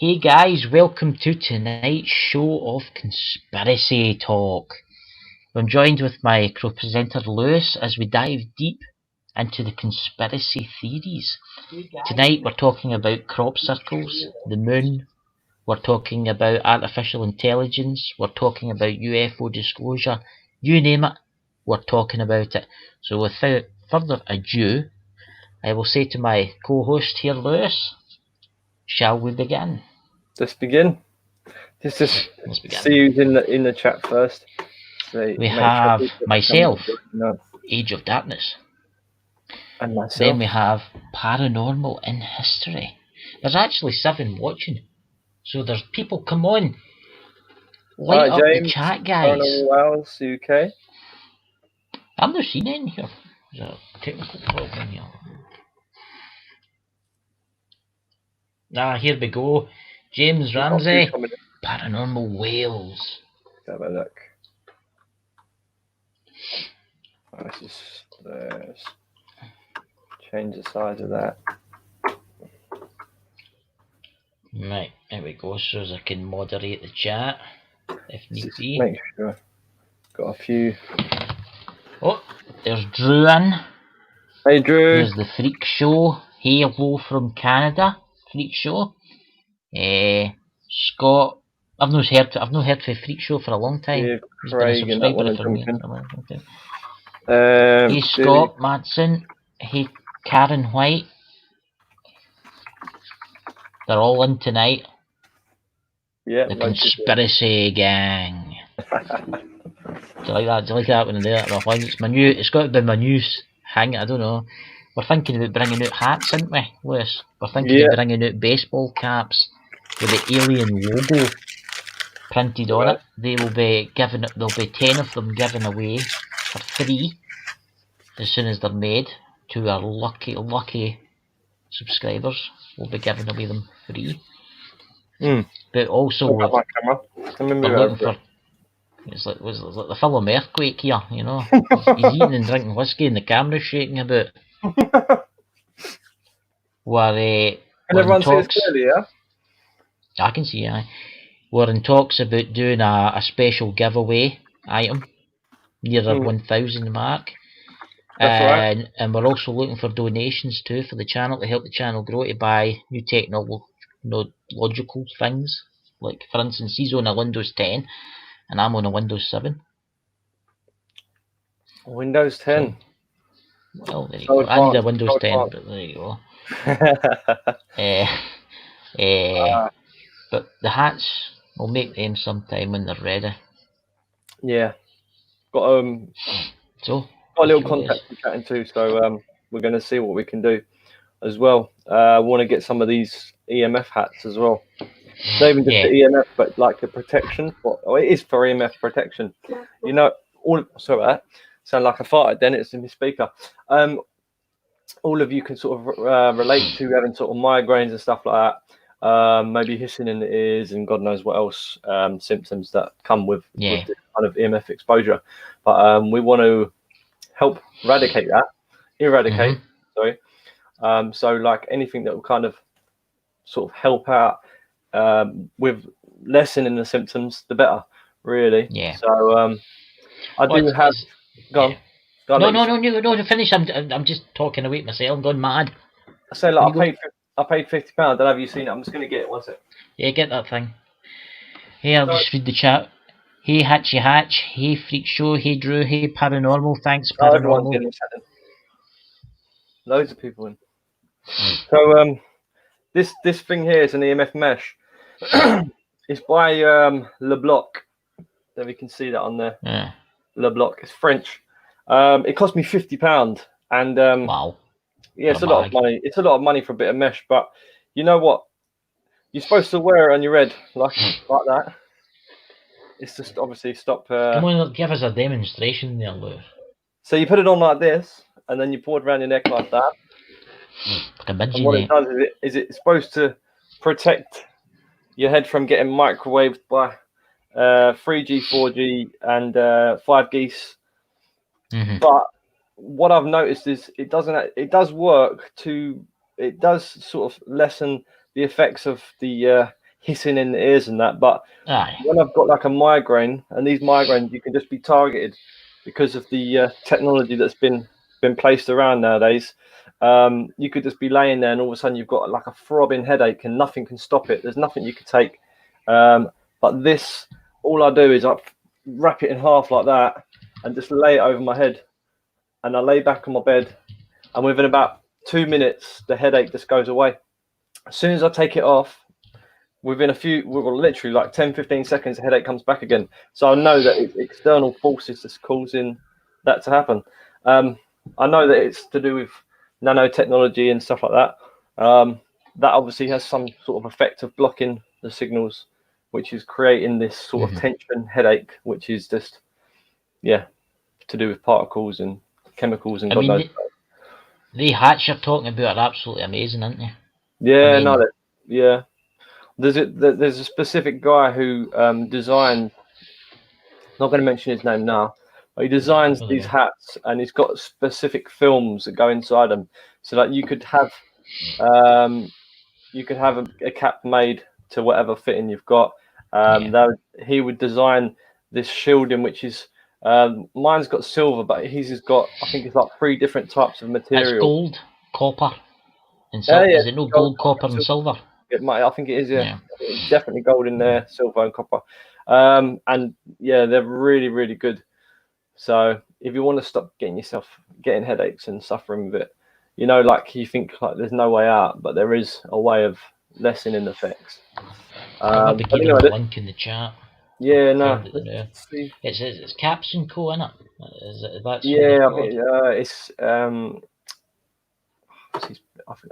Hey guys, welcome to tonight's show of Conspiracy Talk. I'm joined with my co-presenter Lewis as we dive deep into the conspiracy theories. Tonight we're talking about crop circles, the moon, we're talking about artificial intelligence, we're talking about UFO disclosure, you name it, we're talking about it. So without further ado, I will say to my co-host here, Lewis, shall we begin? Let's begin. Let's begin. See who's in the chat first. So we have myself, Age of Darkness. And myself. Then we have Paranormal in History. There's actually 7 watching. So there's people, come on. Light up James, the chat, guys. Paranormal UK. I've never seen it in here. There's a technical problem here. Here we go. James Ramsey, Paranormal Wales. Let's have a look. Let's change the size of that. Right, there we go. So as I can moderate the chat if need be. Make sure. Got a few. Oh, there's Drew in. Hey Drew. There's the Freak Show. Hello from Canada. Freak Show. Scott. I've not heard from Freak Show for a long time. Yeah, he's Craig been a subscriber for me. Hey Billy. Scott Madsen. Hey Karen White. They're all in tonight. Yeah. The Conspiracy Gang. Do you like that? Do you like that when they do that? It's my new. It's got to be my new hang. I don't know. We're thinking about bringing out hats, aren't we, Lewis? We're thinking of bringing out baseball caps with the alien logo printed on it. They will be given. There'll be 10 of them given away for free as soon as they're made to our lucky subscribers. We'll be giving away them free. But also we're looking for. It's like the film Earthquake here, you know. He's eating and drinking whiskey and the camera's shaking about. Can everyone see us clearly, yeah? I can see, yeah. We're in talks about doing a special giveaway item near the 1,000 mark. That's right. And we're also looking for donations too for the channel to help the channel grow, to buy new technological things. Like, for instance, he's on a Windows 10 and I'm on a Windows 7. Windows 10. So, well, there you go. I need a Windows 10, but there you go. But the hats, we'll make them sometime when they're ready. Yeah. Got a little contact we're chatting to, so we're going to see what we can do as well. Want to get some of these EMF hats as well. Not even just the EMF, but like the protection. It is for EMF protection. You know, sorry about that. Sound like I farted then, it's in my speaker. All of you can sort of relate to having sort of migraines and stuff like that. Maybe hissing in the ears and God knows what else symptoms that come with this kind of EMF exposure. But we want to help eradicate. Sorry. So like anything that will kind of sort of help out with lessening the symptoms, the better, really. Yeah. So I do have. Go on. No, finish. I'm just talking away myself. I'm going mad. I say like I paid £50. I don't know if you've seen it. I'm just going to get it. What's it? Yeah, get that thing. Hey, I'll just read the chat. Hey Hatchy Hatch. Hey Freak Show. Hey Drew. Hey Paranormal. Thanks Paranormal. Loads of people in. So this thing here is an EMF mesh. It's by LeBloc. There we can see that on there. Yeah. LeBloc. It's French. It cost me £50, and wow. Yeah, it's a lot of money. It's a lot of money for a bit of mesh, but you know what? You're supposed to wear it on your head like that. It's just obviously stop. Come on, give us a demonstration there, Lou. So you put it on like this, and then you pour it around your neck like that. And what it does is it's supposed to protect your head from getting microwaved by 3G, 4G, and 5G. But what I've noticed is it does sort of lessen the effects of the hissing in the ears and that. But Aye. when I've got like a migraine, and these migraines, you can just be targeted because of the technology that's been placed around nowadays. You could just be laying there, and all of a sudden you've got like a throbbing headache, and nothing can stop it. There's nothing you could take. But this, all I do is I wrap it in half like that, and just lay it over my head, and I lay back on my bed, and within about 2 minutes, the headache just goes away. As soon as I take it off, within literally like 10-15 seconds, the headache comes back again. So I know that it's external forces that's causing that to happen. I know that it's to do with nanotechnology and stuff like that. That obviously has some sort of effect of blocking the signals, which is creating this sort of tension headache, which is just, to do with particles and chemicals and God knows. The hats you're talking about are absolutely amazing, aren't they? Yeah, There's a specific guy who designed. Not going to mention his name now. But he designs these hats, and he's got specific films that go inside them. So that you could have a cap made to whatever fitting you've got. He would design this shielding, which is mine's got silver, but his has got, I think it's like 3 different types of material. It's gold, copper, and silver. Is it no gold, copper, and silver? I think it is. Yeah. It's definitely gold in there, silver and copper. And yeah, they're really, really good. So if you want to stop getting headaches and suffering with it, like you think like there's no way out, but there is a way of lessening the effects. I'll be giving the link in the chat. Yeah, no. It's Caps and Co, innit? It's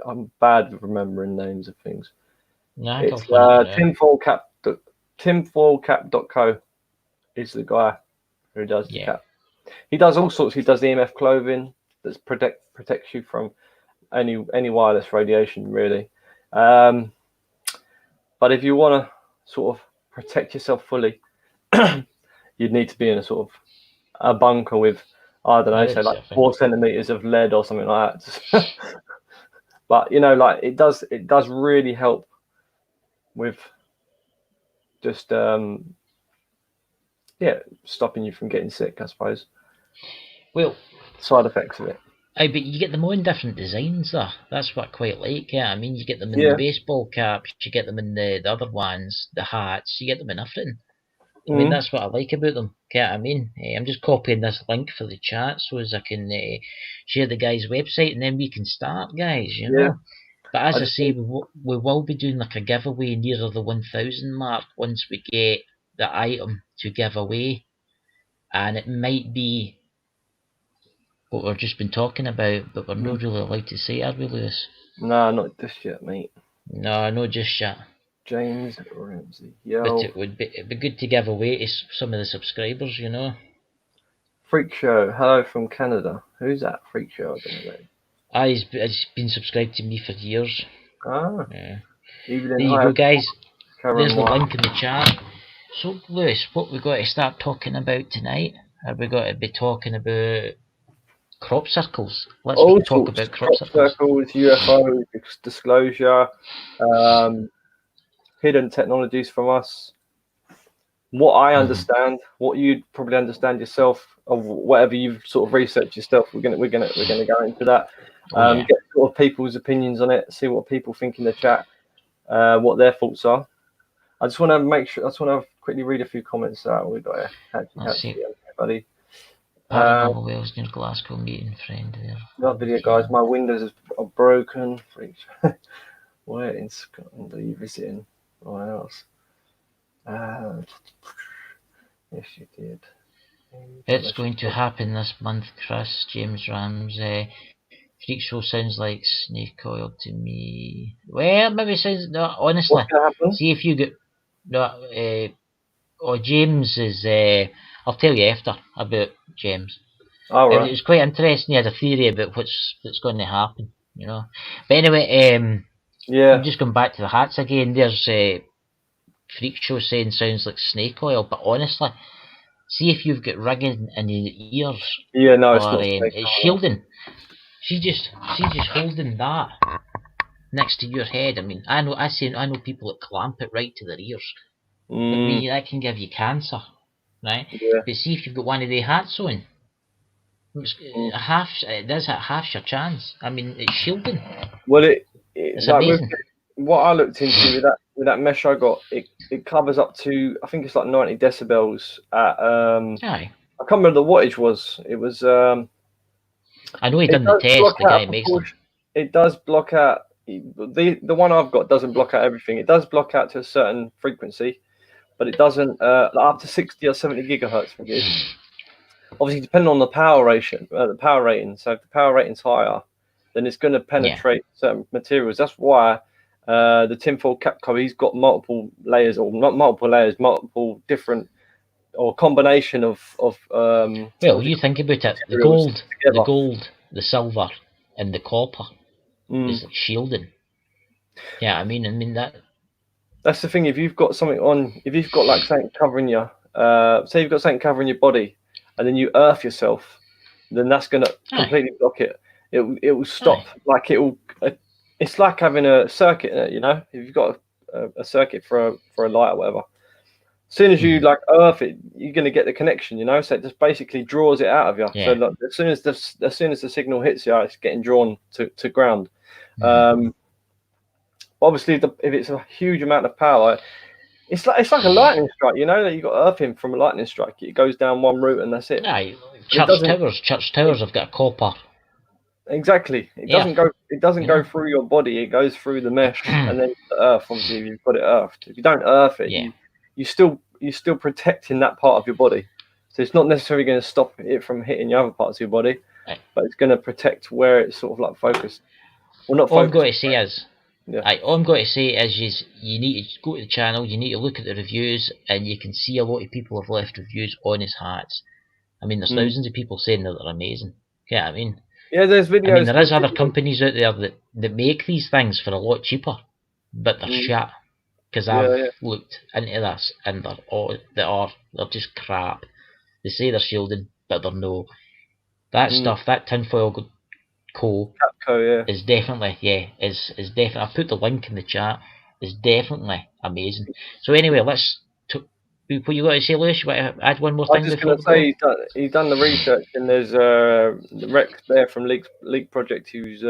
I'm bad with remembering names of things. No, it's tinfoilcap.co is the guy who does the cap. He does all sorts. He does the EMF clothing that protects you from any wireless radiation, really. But if you want to sort of protect yourself fully, you'd need to be in a sort of a bunker with, I don't know, say like 4 centimeters of lead or something like that. But like it does really help with just stopping you from getting sick, I suppose. Well, side effects of it. But you get them all in different designs, though. That's what I quite like. Yeah, I mean, you get them in the baseball caps, you get them in the other ones, the hats, you get them in everything. I mean, that's what I like about them. I mean, I'm just copying this link for the chat so as I can share the guy's website, and then we can start, guys. You know. But as I say, we will be doing like a giveaway nearer the 1,000 mark once we get the item to give away, and it might be what we've just been talking about, but we're not really allowed to say, are we, Lewis? No, not just yet, mate. No, not just yet. James Ramsey. Yo. But it'd be good to give away to some of the subscribers, you know. Freak Show, hello from Canada. Who's that Freak Show? I don't know. He's been subscribed to me for years. Yeah. There you go, guys. There's the link in the chat. So, Lewis, what we got to start talking about tonight? Have we got to be talking about crop circles? Let's talk about crop circles, UFO disclosure, hidden technologies from us. What I understand, what you'd probably understand yourself, or whatever you've sort of researched yourself. We're gonna go into that. Get sort of people's opinions on it. See what people think in the chat. What their thoughts are. I just want to quickly read a few comments out. We've got everybody. Wales near Glasgow meeting friend there. That video, guys. My windows are broken. Where in Scotland are you visiting? Where else? Yes, you did. It's going to happen this month, Chris. James Rams. Freak Show sounds like snake oil to me. Well, maybe it sounds. No, honestly. See if you get. No, James is. I'll tell you after about James. All right. It was quite interesting. He had a theory about what's going to happen, you know. But anyway, I'm just going back to the hats again. There's Freak Show saying sounds like snake oil, but honestly, see if you've got rigging in your ears. Yeah, no, it's not. It's shielding. She's just holding that. next to your head. I mean, I know people that clamp it right to their ears. I Mm, mean, that can give you cancer, right? yeah. But see if you've got one of the hats on, it does have half your chance. I mean, it's shielding. Well, It's like with amazing. what I looked into with that mesh I got, it covers up to, I think it's like 90 decibels at Aye. I can't remember the wattage was. It was I know he it done the does test. block The guy out a who makes them. proportion. It does block out the one I've got doesn't block out everything. It does block out to a certain frequency, but it doesn't up to 60 or 70 gigahertz. I think it is. Obviously, depending on the power rating. So if the power rating's higher, then it's going to penetrate certain materials. That's why the tinfoil cap cover, he's got multiple layers, or not multiple layers, multiple different or combination of Well, you think about it. The gold, the silver, and the copper is like shielding. Yeah, I mean that. That's the thing. If you've got something on, if you've got like something covering you, say you've got something covering your body, and then you earth yourself, then that's going to completely block it. It will stop. Aye. Like it will. It's like having a circuit in it. You know, if you've got a circuit for a light or whatever, as soon as you like earth it, you're going to get the connection. You know, so it just basically draws it out of you. Yeah. So like, as soon as the signal hits you, it's getting drawn to ground. Obviously, if it's a huge amount of power, it's like a lightning strike. You know that you got earthing from a lightning strike. It goes down one route and that's it. Aye, church towers have got a copper. Exactly. It doesn't go. It doesn't go through your body. It goes through the mesh and then the earth. Obviously, if you've got it earthed. If you don't earth it, you're still protecting that part of your body. So it's not necessarily going to stop it from hitting your other parts of your body, but it's going to protect where it's sort of like focused. Well, not focused. All I'm going to say is, all I'm going to say is you need to go to the channel, you need to look at the reviews, and you can see a lot of people have left reviews on his hats. I mean, there's thousands of people saying that they're amazing. Yeah, I mean, there's videos. I mean, there is other companies out there that make these things for a lot cheaper, but they're shit. Because I've looked into this, and they're just crap. They say they're shielding, but they're no. That stuff, that tinfoil is definitely is definitely. I put the link in the chat. Is definitely amazing. So anyway, let's. What you got to say, Lewis? You want to add one more thing? I was just going to say he's done the research, and there's Rex there from Leak Project who's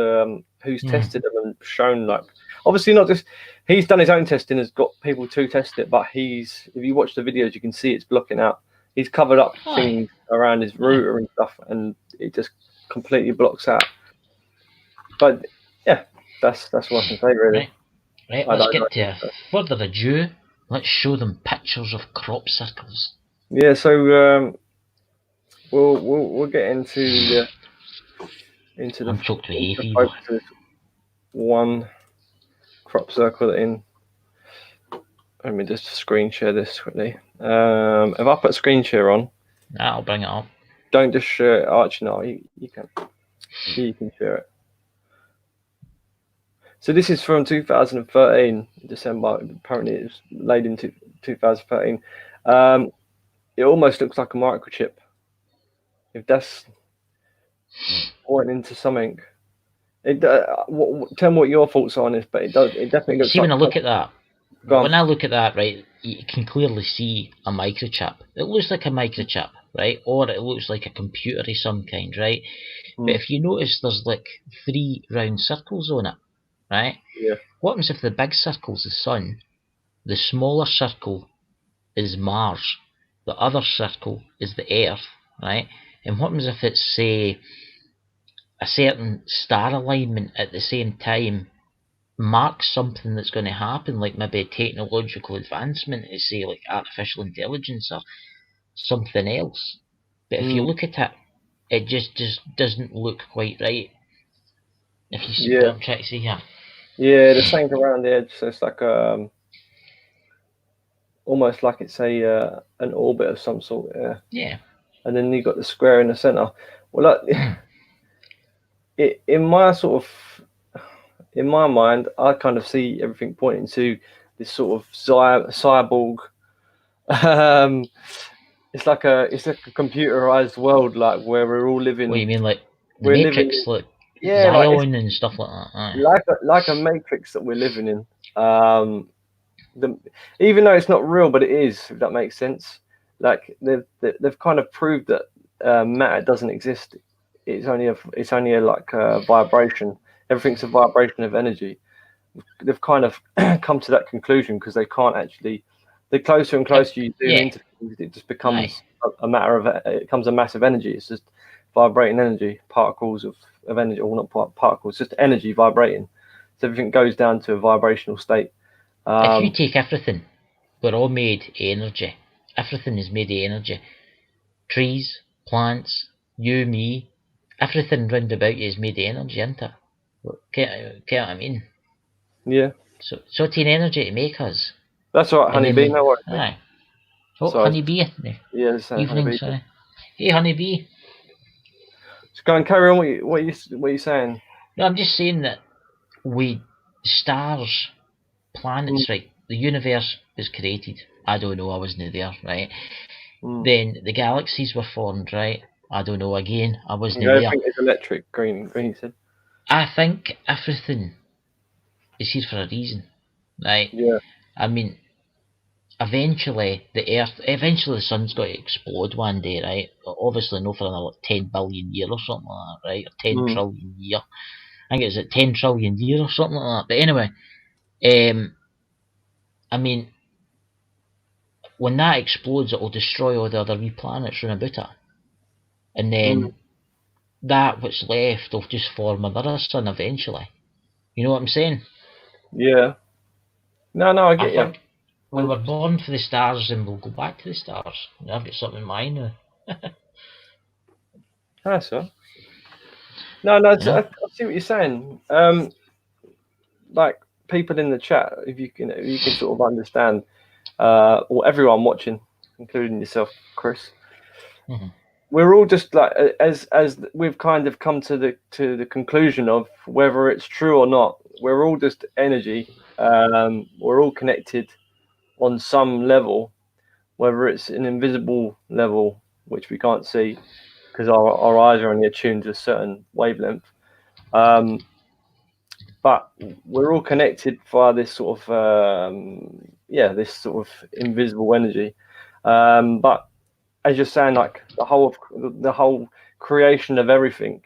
tested them and shown, like, obviously not just he's done his own testing, has got people to test it, but if you watch the videos, you can see it's blocking out. He's covered up things around his router and stuff, and it just completely blocks out. But yeah, that's what I can say really. Right, let's get to further ado. Let's show them pictures of crop circles. Yeah, so we'll get into the I'm choked with hay fever. One crop circle in. Let me just screen share this quickly. If I put screen share on, I'll bring it up. Don't just share it. Actually, no, you can. You can share it. So this is from 2013, December. Apparently, it was laid into 2013. It almost looks like a microchip. If that's pointing into something, tell me what your thoughts are on this. But it definitely looks. See, when I look at that, right, you can clearly see a microchip. It looks like a microchip, right, or it looks like a computer of some kind, right. But if you notice, there's like 3 round circles on it. Right? Yeah. What happens if the big circle's the sun, the smaller circle is Mars, the other circle is the Earth, right? And what happens if it's, say, a certain star alignment at the same time marks something that's going to happen, like maybe a technological advancement, say like artificial intelligence or something else. But if you look at it, it just doesn't look quite right. If you see what I'm trying to see here. Yeah, the same around the edge, so it's like almost like it's an orbit of some sort. Yeah. And then you got the square in the center. Well, in my mind, I kind of see everything pointing to this sort of cyborg. It's like a computerized world, like where we're all living. What do you mean, like the Matrix? Zion and stuff like that. Aye. Like a matrix that we're living in. Even though it's not real, but it is, if that makes sense. Like they've kind of proved that matter doesn't exist. It's only a like a vibration. Everything's a vibration of energy. They've kind of come to that conclusion because they can't actually. The closer and closer you zoom into things, it just becomes a matter of. It becomes a massive energy. It's just vibrating energy, particles of energy, or not particles, just energy vibrating. So everything goes down to a vibrational state. If you take everything, we're all made energy. Everything is made of energy. Trees, plants, you, me, everything round about you is made of energy, isn't it? Get what I mean? Yeah. So it's in energy to make us. That's all right, honeybee. No worries. Aye. Oh, honeybee. Yeah, evening, honeybee. sorry. Hey, honeybee. Just go and carry on. What are you saying? No, I'm just saying that stars, planets, right? The universe was created. I don't know. I wasn't there, right? Then the galaxies were formed, right? I don't know. Again, I wasn't there. I think it's electric. Green said. I think everything is here for a reason, right? Yeah. I mean, eventually the sun's got to explode one day, right? Obviously not for another 10 billion years or something like that, right? Or 10 trillion year. I think it's at 10 trillion years or something like that. But anyway, I mean, when that explodes, it will destroy all the other wee planets round about it. And then that what's left will just form another sun eventually. You know what I'm saying? Yeah. No, I get you. We were born for the stars and we'll go back to the stars. I've got something in mind now. That's all. No, I see what you're saying. Like people in the chat, if you can sort of understand, or everyone watching, including yourself, Chris. We're all just like as we've kind of come to the conclusion of whether it's true or not. We're all just energy. We're all connected on some level, whether it's an invisible level which we can't see because our eyes are only attuned to a certain wavelength. But we're all connected via this sort of this sort of invisible energy. But as you're saying, like the whole creation of everything,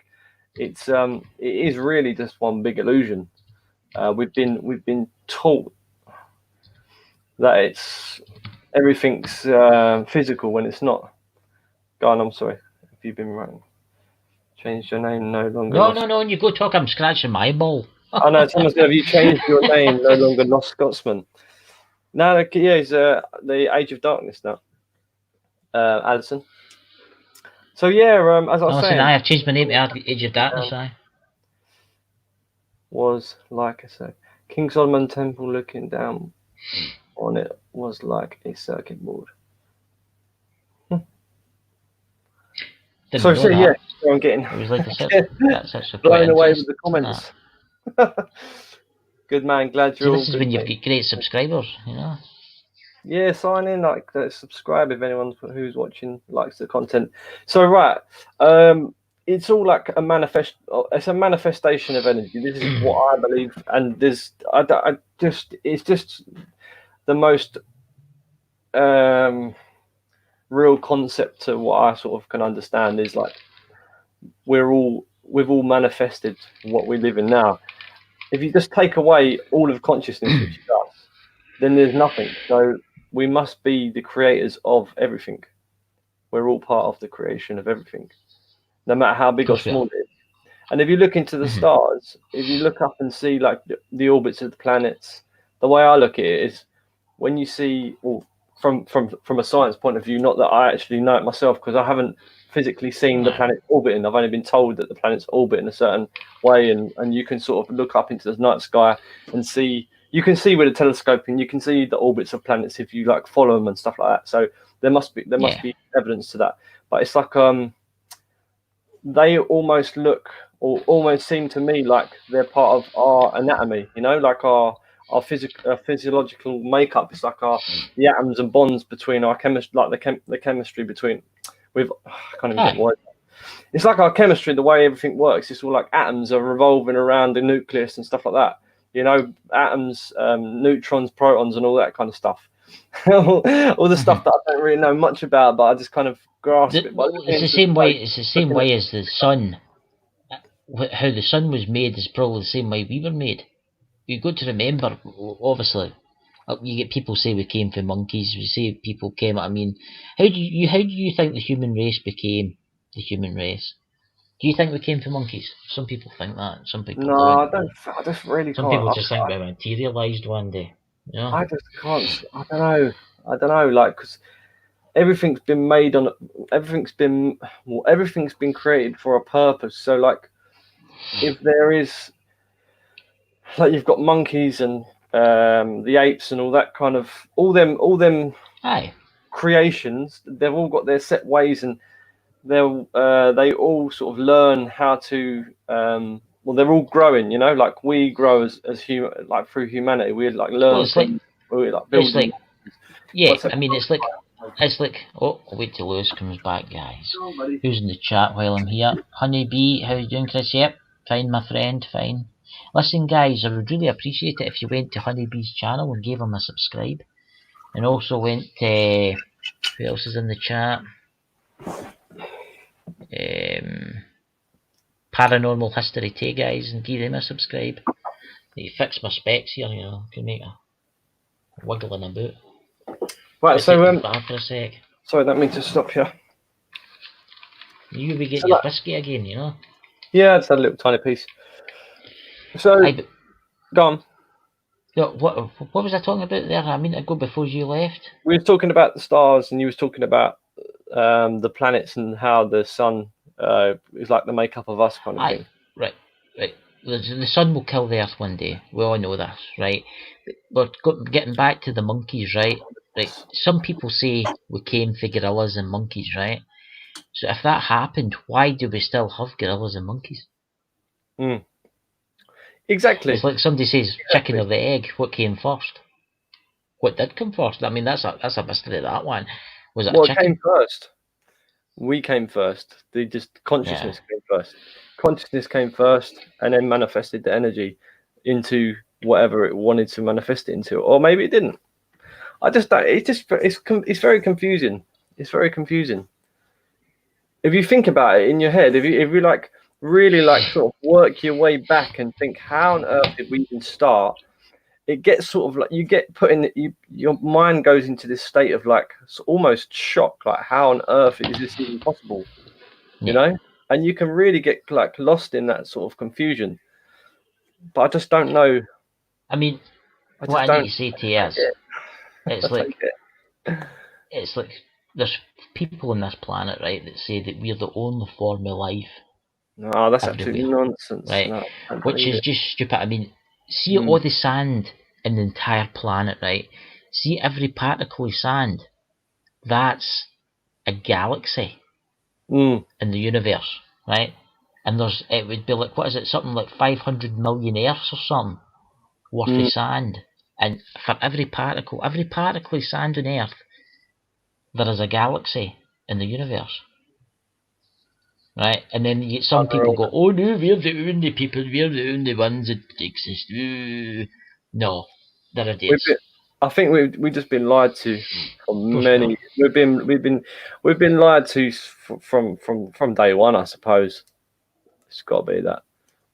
it is really just one big illusion. We've been taught that everything's physical when it's not. Go on, I'm sorry if you've been wrong. Changed your name, no longer. No. When you go talk, I'm scratching my ball. I know. Someone said, "Have you changed your name? No longer Lost Scotsman." No, yeah, he's the Age of Darkness now. Alison. So yeah, as I was saying, I have changed my name to Age of Darkness. Was like I said, King Solomon Temple. Looking down on it was like a circuit board. So yeah, I'm getting blown away with the comments. Good man, glad you're. This is when you've got great subscribers, you know. Yeah, sign in, like, subscribe if anyone who's watching likes the content. So right, it's all like it's a manifestation of energy. This is what I believe, and it's just the most real concept to what I sort of can understand is like we've all manifested what we live in now. If you just take away all of consciousness, which is us, then there's nothing. So we must be the creators of everything. We're all part of the creation of everything, no matter how big or small it is. And if you look into the stars, if you look up and see like the orbits of the planets, the way I look at it is when you see, well, from a science point of view, not that I actually know it myself because I haven't physically seen the planet orbiting. I've only been told that the planets orbit in a certain way, and you can sort of look up into the night sky and see. You can see with a telescope, and you can see the orbits of planets if you like follow them and stuff like that. So there must be evidence to that. But it's like they almost look or almost seem to me like they're part of our anatomy. You know, like our physiological makeup. It's like the atoms and bonds between our chemistry, like the chemistry between. I can't even get words. it's like our chemistry, the way everything works. It's all like atoms are revolving around the nucleus and stuff like that. You know, atoms, neutrons, protons, and all that kind of stuff. All the stuff that I don't really know much about, but I just kind of grasp it. It's the same way. It's the same way as the sun. How the sun was made is probably the same way we were made. You've got to remember, obviously, you get people say we came from monkeys. We say people came. I mean, how do you think the human race became the human race? Do you think we came from monkeys? Some people think that. Some people don't. I just really Some can't. people just think we materialised one day. You know? I just can't. I don't know. Like, because everything's been made on. Everything's been created for a purpose. So, like, if there is, like, you've got monkeys and the apes and all that kind of all them Aye. creations. They've all got their set ways, and they all sort of learn how to. Well, they're all growing, you know, like we grow as human, like through humanity. We like learn. Well, it's like building. It's like, yeah, I mean, it's like. Oh, I'll wait till Lewis comes back, guys. Who's in the chat while I'm here? Honeybee, how you doing, Chris? Yep, fine, my friend, fine. Listen, guys, I would really appreciate it if you went to Honeybee's channel and gave him a subscribe. And also went to... who else is in the chat? Paranormal History 2, guys, and give them a subscribe. You fix my specs here, you know, can make a wiggling about. Right, so for a sec. Sorry, that means to stop here. You be getting your whiskey again, you know? Yeah, just had a little tiny piece. So, go on. No, what was I talking about there a minute ago before you left? We were talking about the stars, and you was talking about the planets and how the sun is like the makeup of us, kind of thing. Right. The sun will kill the Earth one day. We all know this, right? But getting back to the monkeys, right? Right. Some people say we came for gorillas and monkeys, right? So if that happened, why do we still have gorillas and monkeys? Exactly. It's like somebody says, chicken or the egg. What came first? What did come first? I mean, that's a mystery. That one was it. What came first? We came first. Consciousness came first. Consciousness came first, and then manifested the energy into whatever it wanted to manifest it into, or maybe it didn't. I just don't. It's very confusing. It's very confusing. If you think about it in your head, if you like really like sort of work your way back and think, how on earth did we even start? It gets sort of like you get put in. Your mind goes into this state of like almost shock. Like, how on earth is this even possible? You know, and you can really get like lost in that sort of confusion. But I just don't know. I mean, what I need to say to you is, it's like there's people on this planet, right, that say that we're the only form of life. No, that's absolutely nonsense, right? No, which is just stupid. I mean, see all the sand in the entire planet, right? See every particle of sand. That's a galaxy in the universe, right? And it would be like, what is it? Something like 500 million Earths or something worth of sand. And for every particle of sand on Earth, there is a galaxy in the universe. Right? And then some people go, oh no, we're the only people, we're the only ones that exist. No, they're idiots. I think we've just been lied to for many. We've been lied to from day one, I suppose. It's got to be that.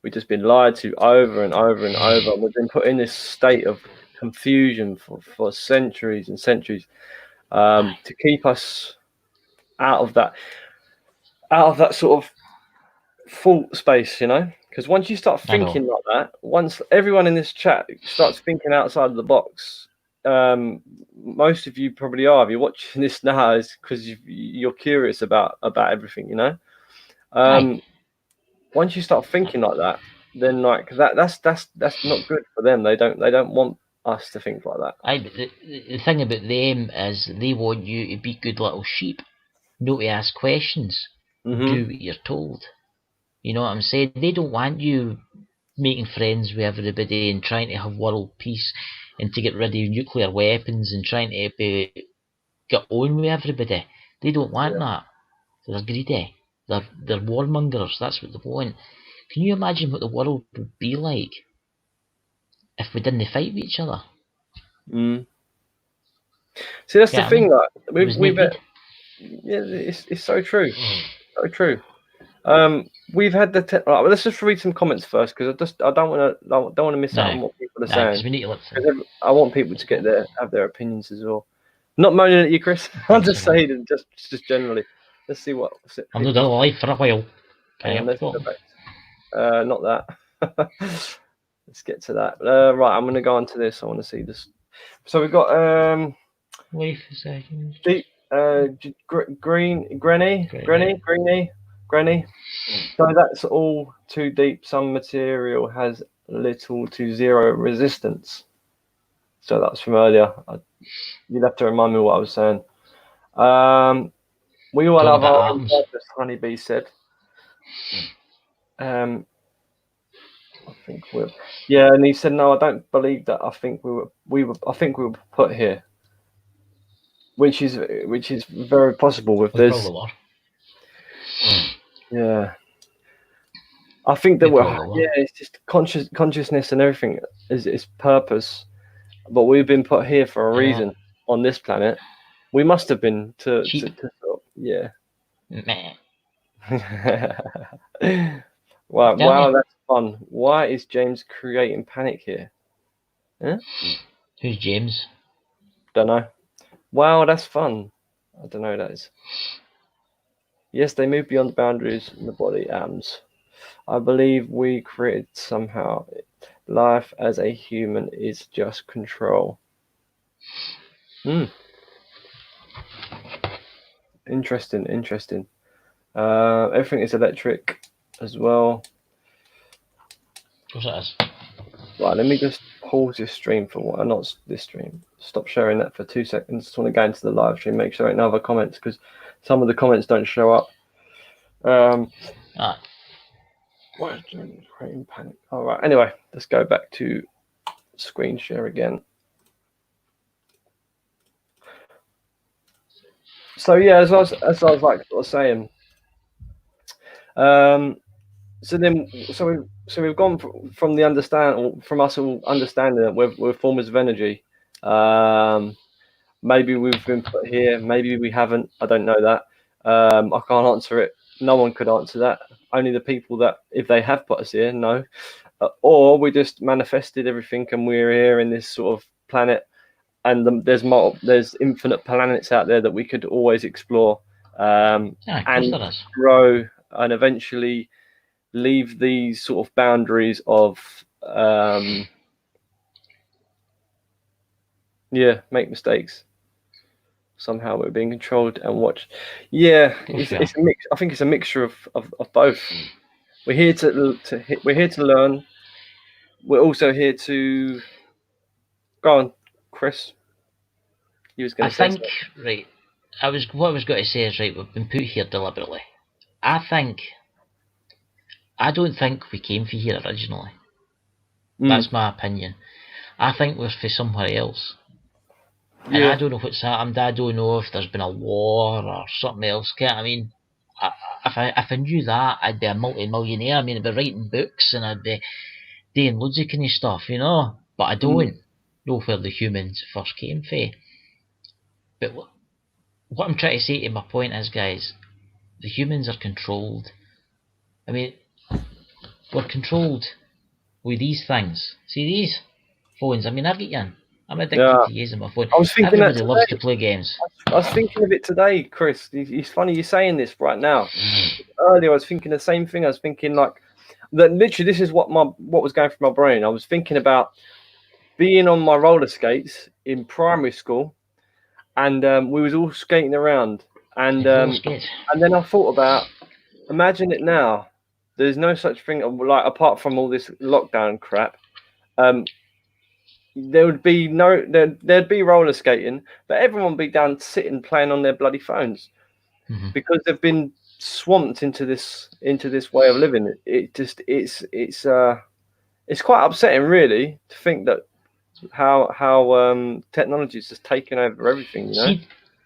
We've just been lied to over and over and over. We've been put in this state of confusion for centuries and centuries to keep us out of that sort of fault space, you know. Because once you start thinking like that, once everyone in this chat starts thinking outside of the box, most of you probably are. If you're watching this now, is because you're curious about everything, you know. Once you start thinking like that, then like that's not good for them. They don't want us to think like that. But the thing about them is they want you to be good little sheep, not to ask questions, do what you're told. You know what I'm saying? They don't want you making friends with everybody and trying to have world peace and to get rid of nuclear weapons and trying to get on with everybody. They don't want that. So they're greedy. They're warmongers. That's what they want. Can you imagine what the world would be like if we didn't fight with each other? See, that's the thing. Like we've yeah, it's so true. So true. We've had the right, let's just read some comments first, because I don't want to miss out on what people are saying. We need to I want people to have their opinions as well. Not moaning at you, Chris. I'm just saying, just generally. Let's see what. I'm not alive for a while. Let's go back. Not that. Let's get to that. Right, I'm going to go on to this. I want to see this. So we've got wait a second. Deep, Granny. So that's all too deep. Some material has little to zero resistance. So that's from earlier. You'd have to remind me what I was saying. We all have our own purpose, Honeybee said. I think and he said, no, I don't believe that. I think we were put here, which is very possible with this. Yeah, I think that it's just consciousness and everything is purpose, but we've been put here for a reason on this planet. We must have been to Wow, that's fun. Why is James creating panic here? Huh? Who's James? Don't know. Wow, that's fun. I don't know who that is. Yes, they move beyond the boundaries in the body atoms. I believe we created somehow. Life as a human is just control. Interesting. Everything is electric as well. What's that? Right, let me just pause this stream for not this stream. Stop sharing that for 2 seconds. Just want to go into the live stream, make sure there ain't no other comments, because some of the comments don't show up. What is creating panic? All right. Anyway, let's go back to screen share again. So yeah, as I was saying, so we've gone from us all understanding that we're forms of energy. Maybe we've been put here, maybe we haven't. I don't know that. I can't answer it. No one could answer that. Only the people that, if they have put us here, know. Or we just manifested everything and we're here in this sort of planet, and there's infinite planets out there that we could always explore and grow and eventually leave these sort of boundaries of make mistakes. Somehow we're being controlled and watched. It's a mix. I think it's a mixture of both. We're here to learn. We're also here to go on, Chris. You was going to say something. Right. What I was going to say is, right, we've been put here deliberately. I don't think we came for here originally. That's my opinion. I think we're for somewhere else. And I don't know what's happened. I don't know if there's been a war or something else. I mean, if I knew that, I'd be a multi-millionaire. I mean, I'd be writing books and I'd be doing loads of kind of stuff, you know. But I don't know where the humans first came from. But what I'm trying to say to my point is, guys, the humans are controlled. I mean, we're controlled with these things. See these phones? I mean, I've got you. I'm addicted to using my phone. I was thinking everybody loves to play games. I was thinking of it today, Chris. It's funny you're saying this right now. Earlier, I was thinking the same thing. I was thinking like that. Literally, this is what was going through my brain. I was thinking about being on my roller skates in primary school, and we was all skating around, and then I thought about, imagine it now. There's no such thing like, apart from all this lockdown crap. There'd be roller skating, but everyone would be down sitting playing on their bloody phones because they've been swamped into this way of living. It's quite upsetting, really, to think that how technology has just taken over everything. You know?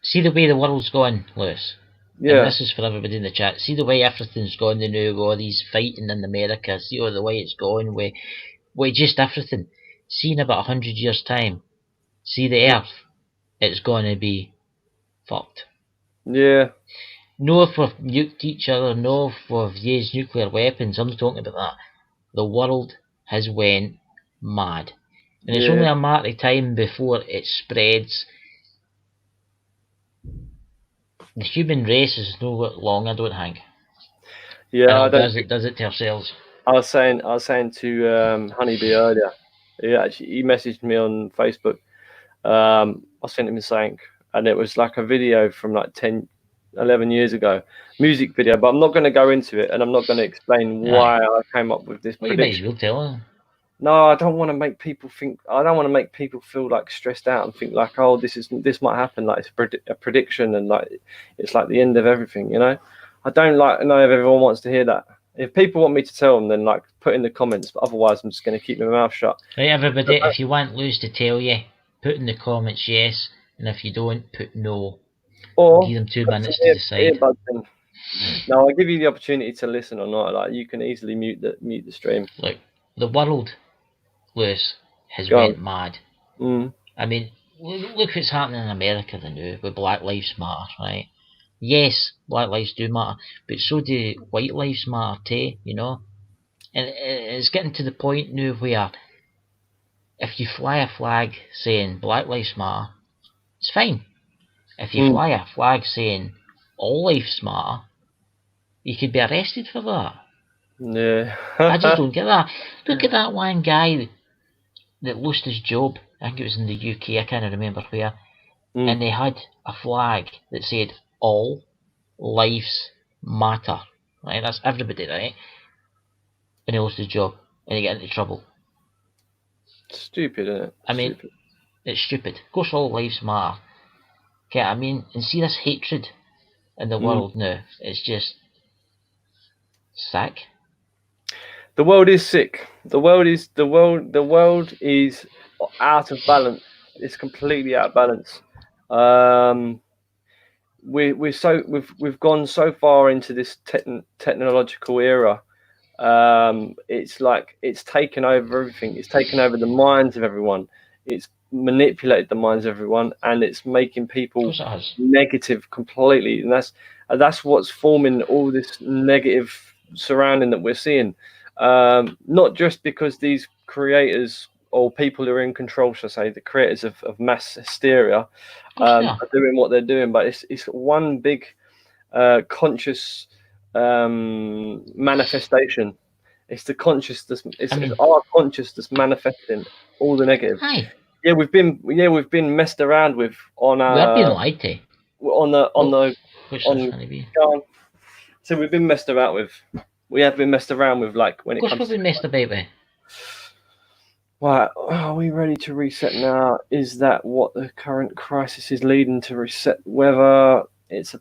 See the way the world's going, Lewis. Yeah. And this is for everybody in the chat. See the way everything's gone now, all these fighting in America. See all the way it's going with just everything. See in about 100 years' time, see the Earth, it's going to be fucked. Yeah. No if we've nuked each other, no if we've used nuclear weapons, I'm not talking about that. The world has went mad. And it's only a matter of time before it spreads. The human race is no long, I don't think. Yeah, does it to ourselves. I was saying to Honeybee earlier. He messaged me on Facebook. I sent him something, and it was like a video from like 10, 11 years ago, music video. But I'm not going to go into it, and I'm not going to explain why I came up with this prediction. You might as well tell him. No, I don't want to make people think. I don't want to make people feel like stressed out and think like, oh, this might happen. Like it's a prediction, and like it's like the end of everything. You know, I don't like know if everyone wants to hear that. If people want me to tell them, then like put in the comments. But otherwise, I'm just going to keep my mouth shut. Right, everybody. If you want Luz to tell you, put in the comments yes, and if you don't, put no. Or give them 2 minutes to decide. No, I'll give you the opportunity to listen or not. Like you can easily mute the stream. Look, the world, Lewis, has went mad. I mean, look what's happening in America now with Black Lives Matter, right? Yes, Black lives do matter, but so do white lives matter too, you know? And it's getting to the point now where if you fly a flag saying Black Lives Matter, it's fine. If you fly a flag saying all lives matter, you could be arrested for that. Yeah. I just don't get that. Look at that one guy that lost his job. I think it was in the UK, I can't remember where. And they had a flag that said all lives matter. Right? That's everybody, right? And he lost his job and he got into trouble. Stupid, isn't it? I mean, it's stupid. Of course all lives matter. Okay, I mean, and see this hatred in the world now. It's just sick. The world is sick. The world is out of balance. It's completely out of balance. We've gone so far into this technological era. It's like it's taken over everything. It's taken over the minds of everyone. It's manipulated the minds of everyone, and it's making people negative completely. And that's what's forming all this negative surrounding that we're seeing. Not just because these creators or people who are in control, shall I say, the creators of mass hysteria, are doing what they're doing, but it's one big conscious manifestation. It's the consciousness. It's our consciousness manifesting all the negative. Yeah, we've been messed around with on our. We've been lied to. So we've been messed about with. We have been messed around with, like when it comes. We've been messed about with. Right, are we ready to reset now? Is that what the current crisis is leading to reset? Whether it's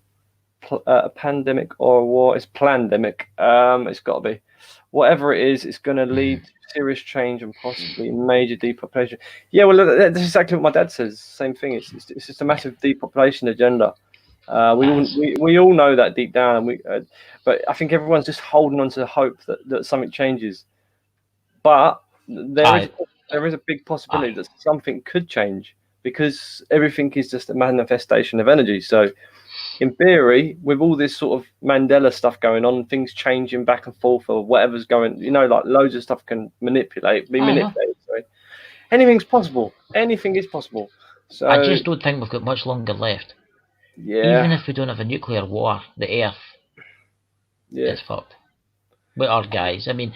a pandemic or a war, it's pandemic. It's got to be. Whatever it is, it's going to lead to serious change and possibly major depopulation. Yeah, well, that's exactly what my dad says. Same thing. It's just a massive depopulation agenda. We all know that deep down, but I think everyone's just holding on to the hope that something changes. But there is a big possibility that something could change, because everything is just a manifestation of energy. So in theory, with all this sort of Mandela stuff going on, things changing back and forth or whatever's going, like loads of stuff can be manipulated. Sorry. Anything's possible. Anything is possible. So I just don't think we've got much longer left. Yeah. Even if we don't have a nuclear war, the Earth is fucked. With our guys. I mean,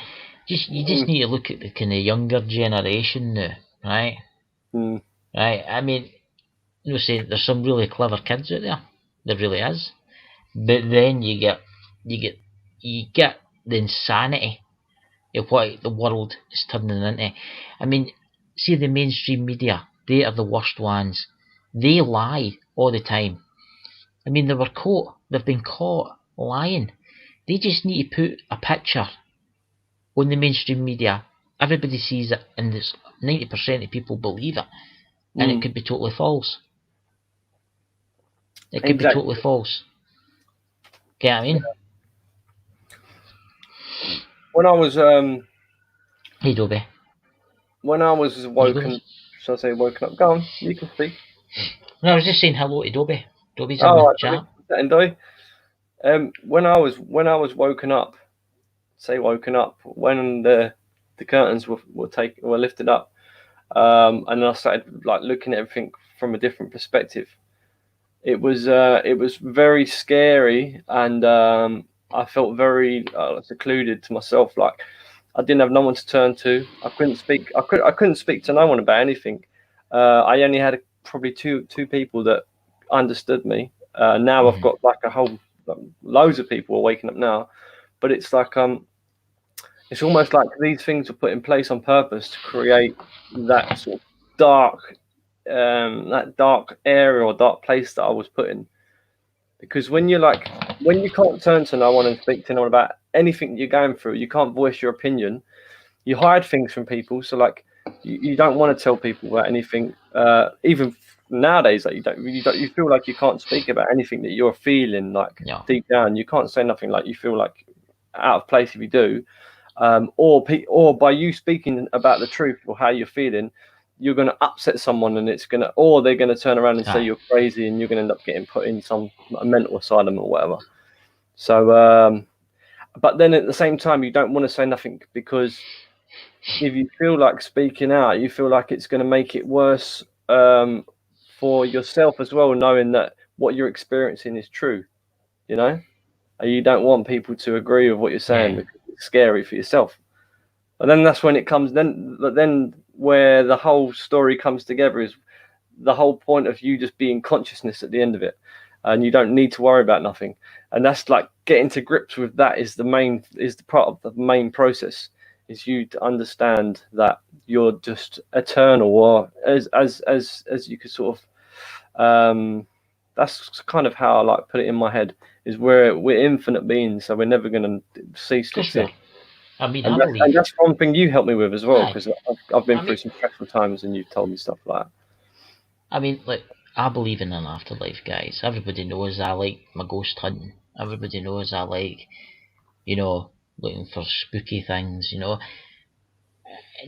you just need to look at the kind of younger generation now, right? Right. I mean, saying there's some really clever kids out there. There really is. But then you get the insanity of what the world is turning into. I mean, see the mainstream media, they are the worst ones. They lie all the time. I mean, they've been caught lying. They just need to put a picture on the mainstream media. Everybody sees it, and 90% of people believe it. And it could be totally false. It could be totally false. Get what I mean? When I was Hey, Dobby. when I was woken, shall I say woken up? Go on, you can speak. No, I was just saying hello to Dobby. Dobby's in Oh, the chat. and when I was woken up, when the curtains were lifted up, and then I started like looking at everything from a different perspective. It was very scary, and I felt very secluded to myself. Like I didn't have no one to turn to. I couldn't speak. I couldn't speak to no one about anything. I only had probably two people that understood me. Now I've got like a whole loads of people are waking up now, but it's like it's almost like these things were put in place on purpose to create that sort of dark area or dark place that I was put in. Because when you can't turn to no one and speak to no one about anything you're going through, you can't voice your opinion. You hide things from people, so like you don't want to tell people about anything. Even nowadays, like you feel like you can't speak about anything that you're feeling like deep down. You can't say nothing like you feel like out of place if you do, or by you speaking about the truth or how you're feeling, you're going to upset someone, and they're going to turn around and say you're crazy, and you're going to end up getting put in a mental asylum or whatever. So, but then at the same time, you don't want to say nothing, because if you feel like speaking out, you feel like it's going to make it worse for yourself as well, knowing that what you're experiencing is true, you know, and you don't want people to agree with what you're saying because it's scary for yourself. And then that's when it comes. Then where the whole story comes together is the whole point of you just being consciousness at the end of it, and you don't need to worry about nothing. And that's like getting to grips with that is the part of the main process, is you to understand that you're just eternal, or as you could sort of that's kind of how I like put it in my head, is we're infinite beings, so we're never going to cease to exist. I mean, and that's one thing you helped me with as well, because I've been through some stressful times, and you've told me stuff like that. I mean, like, I believe in an afterlife, guys. Everybody knows I like my ghost hunting. Everybody knows I like, looking for spooky things,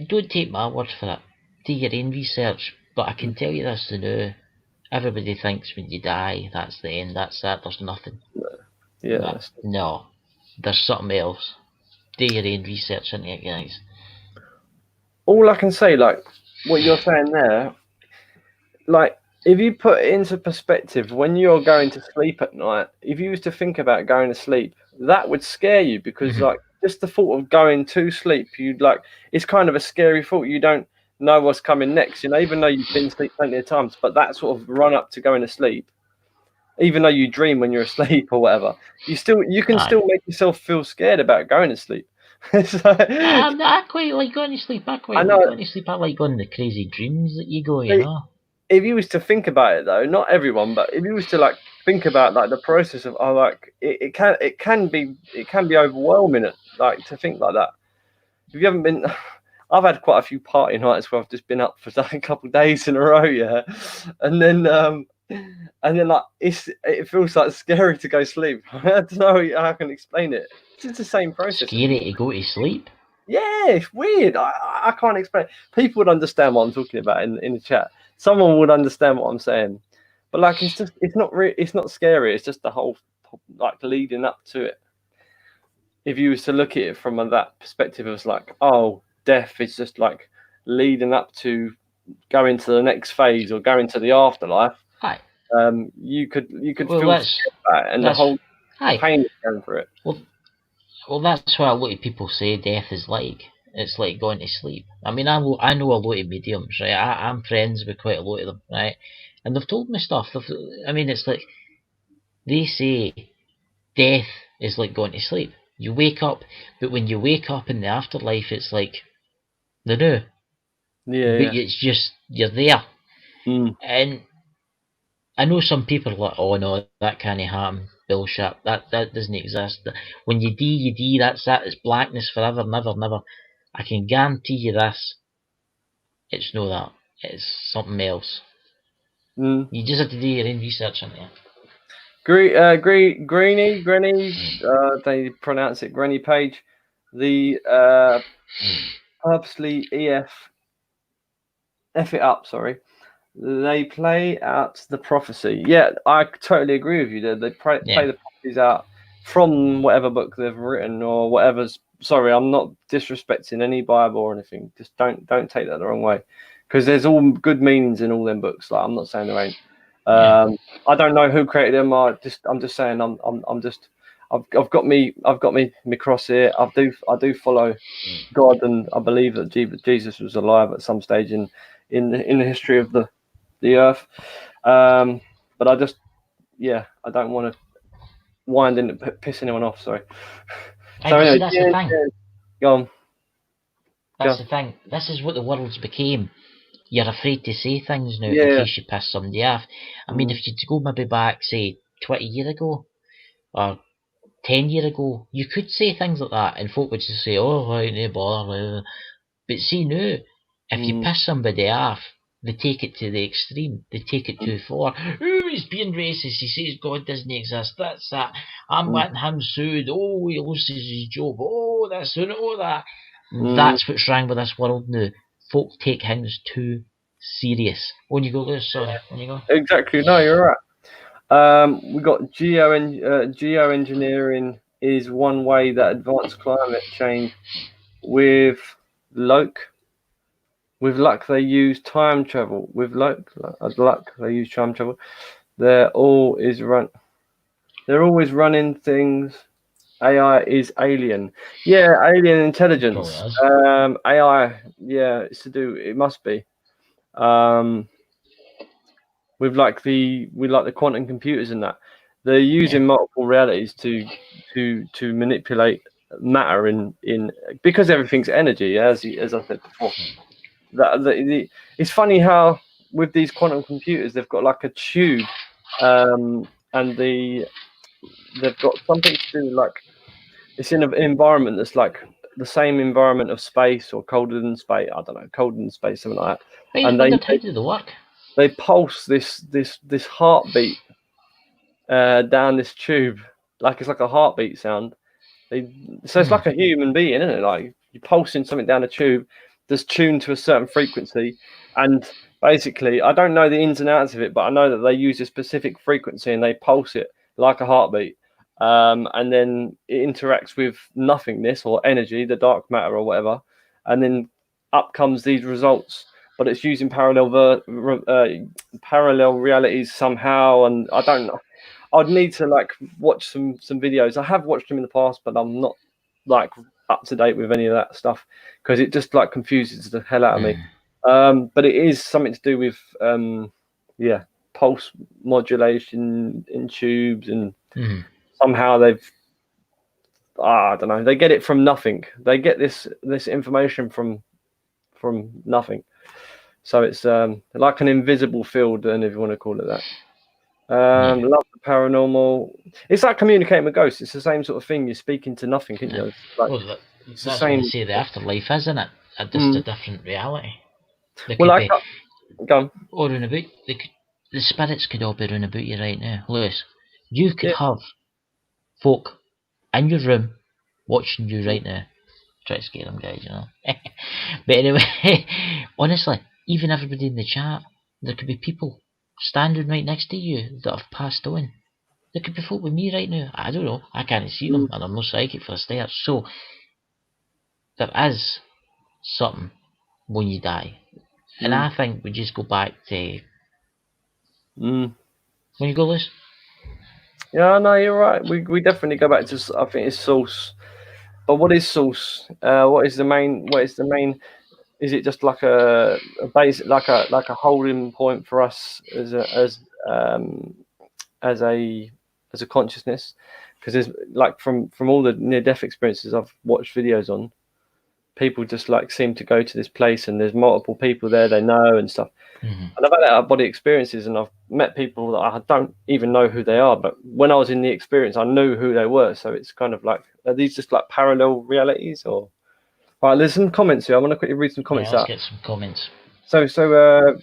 Don't take my word for it. Do your own research. But I can tell you this now. Everybody thinks when you die, that's the end, that's it, there's nothing. Yeah. No. There's something else. Do your own research into it, guys. All I can say, like what you're saying there, like if you put it into perspective, when you're going to sleep at night, if you was to think about going to sleep, that would scare you, because like just the thought of going to sleep, it's kind of a scary thought. You don't know what's coming next, even though you've been asleep plenty of times, but that sort of run up to going to sleep, even though you dream when you're asleep or whatever, you can still make yourself feel scared about going to sleep. I quite like going to sleep. I going to sleep. I like going the crazy dreams that you go, If you was to think about it, though, not everyone, but if you was to like think about like the process of it can be overwhelming, like to think like that. If you haven't been, I've had quite a few party nights where I've just been up for like a couple of days in a row, and then like it feels like scary to go sleep. I don't know how I can explain it. It's the same process. Scary to go to sleep. Yeah, it's weird. I can't explain. People would understand what I'm talking about in the chat. Someone would understand what I'm saying, but like it's not scary. It's just the whole like leading up to it. If you was to look at it from that perspective, it was like, oh, death is just like leading up to going to the next phase or going to the afterlife. You could feel that, and the whole pain is going through it. Well, that's what a lot of people say death is like. It's like going to sleep. I mean, I know a lot of mediums, right? I'm friends with quite a lot of them, right? And they've told me stuff. I mean, it's like they say death is like going to sleep. You wake up, but when you wake up in the afterlife, it's like the new. Yeah. But it's just you're there. And I know some people are like, oh no, that can't happen. Bullshit. That doesn't exist. When you die, that's that. It's blackness forever, never, never. I can guarantee you this. It's no that. It's something else. You just have to do your own research on it. Greeny, they pronounce it Granny Page. The purposely F it up, sorry. They play out the prophecy. Yeah, I totally agree with you. They play the prophecies out from whatever book they've written or whatever's. Sorry, I'm not disrespecting any Bible or anything. Just don't take that the wrong way, because there's all good meanings in all them books. Like, I'm not saying there ain't. I don't know who created them. I'm just saying I've got me cross here. I do follow God, and I believe that Jesus was alive at some stage in the history of the earth. But I don't want to wind in piss anyone off. Sorry. So anyway, that's the thing. Go on. That's the thing. This is what the world's became. You're afraid to say things now in case you piss somebody off. I mean, if you go maybe back, say, 20 years ago, or 10 years ago, you could say things like that, and folk would just say, oh, right, no bother. But see now, if you piss somebody off, they take it to the extreme. They take it too far. Oh, he's being racist. He says God doesn't exist. That's that. I'm letting him sued. Oh, he loses his job. Oh, this and all that. That's what's wrong with this world now. Folk take things too serious. When you go, Lewis, sorry. When you go. Exactly. No, you're right. We got geoengineering is one way that advanced climate change with luck. With luck, they use time travel. With luck, they use time travel. They're always running things. AI is alien. Yeah, alien intelligence. AI. Yeah, it's to do. It must be. With the quantum computers and that, they're using multiple realities to manipulate matter in because everything's energy, as I said before. It's funny how with these quantum computers they've got like a tube, and they've got something to do, like it's in an environment that's like the same environment of space or colder than space. I don't know, colder than space, something like that. And how do they work? They pulse this heartbeat down this tube, like it's like a heartbeat sound. So it's like a human being, isn't it? Like you're pulsing something down a tube that's tuned to a certain frequency, and basically, I don't know the ins and outs of it, but I know that they use a specific frequency and they pulse it like a heartbeat, and then it interacts with nothingness or energy, the dark matter or whatever, and then up comes these results. But it's using parallel realities somehow, and I don't know. I'd need to like watch some videos. I have watched them in the past, but I'm not like up to date with any of that stuff because it just like confuses the hell out of me. But it is something to do with pulse modulation in tubes, and somehow they've I don't know. They get it from nothing. They get this information from nothing. So it's like an invisible field, and if you want to call it that. Love the paranormal. It's like communicating with ghosts. It's the same sort of thing. You're speaking to nothing, isn't it? It's the same. What they say the afterlife, isn't it? Just a different reality. Go on. Or round about. The spirits could all be round about you right now, Lewis. You could have folk in your room watching you right now. Try to scare them guys, you know. But anyway, honestly, even everybody in the chat, there could be people standing right next to you that have passed on. There could be folk with me right now. I don't know. I can't see them, and I'm no psychic for a start. So there is something when you die, and I think we just go back to when you go, Liz. Yeah, no, you're right. We definitely go back to. I think it's source. But what is source? What is the main? Is it just like a base, like a holding point for us as a consciousness? Because there's like from all the near-death experiences I've watched videos on, people just like seem to go to this place and there's multiple people there they know and stuff. And I've had out-of-body experiences, and I've met people that I don't even know who they are, but when I was in the experience, I knew who they were. So it's kind of like, are these just like parallel realities or? All right, there's some comments here. I want to quickly read some comments out. Let's get some comments. So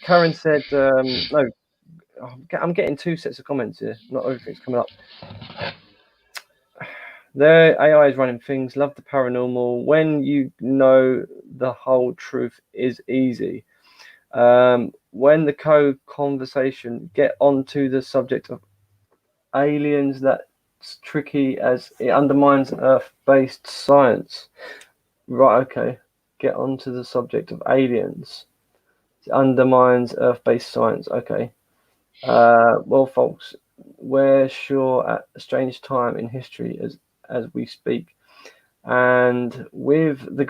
Karen said, no, I'm getting 2 sets of comments here. Not everything's coming up. The AI is running things. Love the paranormal. When you know the whole truth is easy. When the conversation get onto the subject of aliens, that's tricky as it undermines Earth-based science. Right, okay. Get onto the subject of aliens. It undermines Earth-based science. Okay. Well, folks, we're sure at a strange time in history as we speak. And with the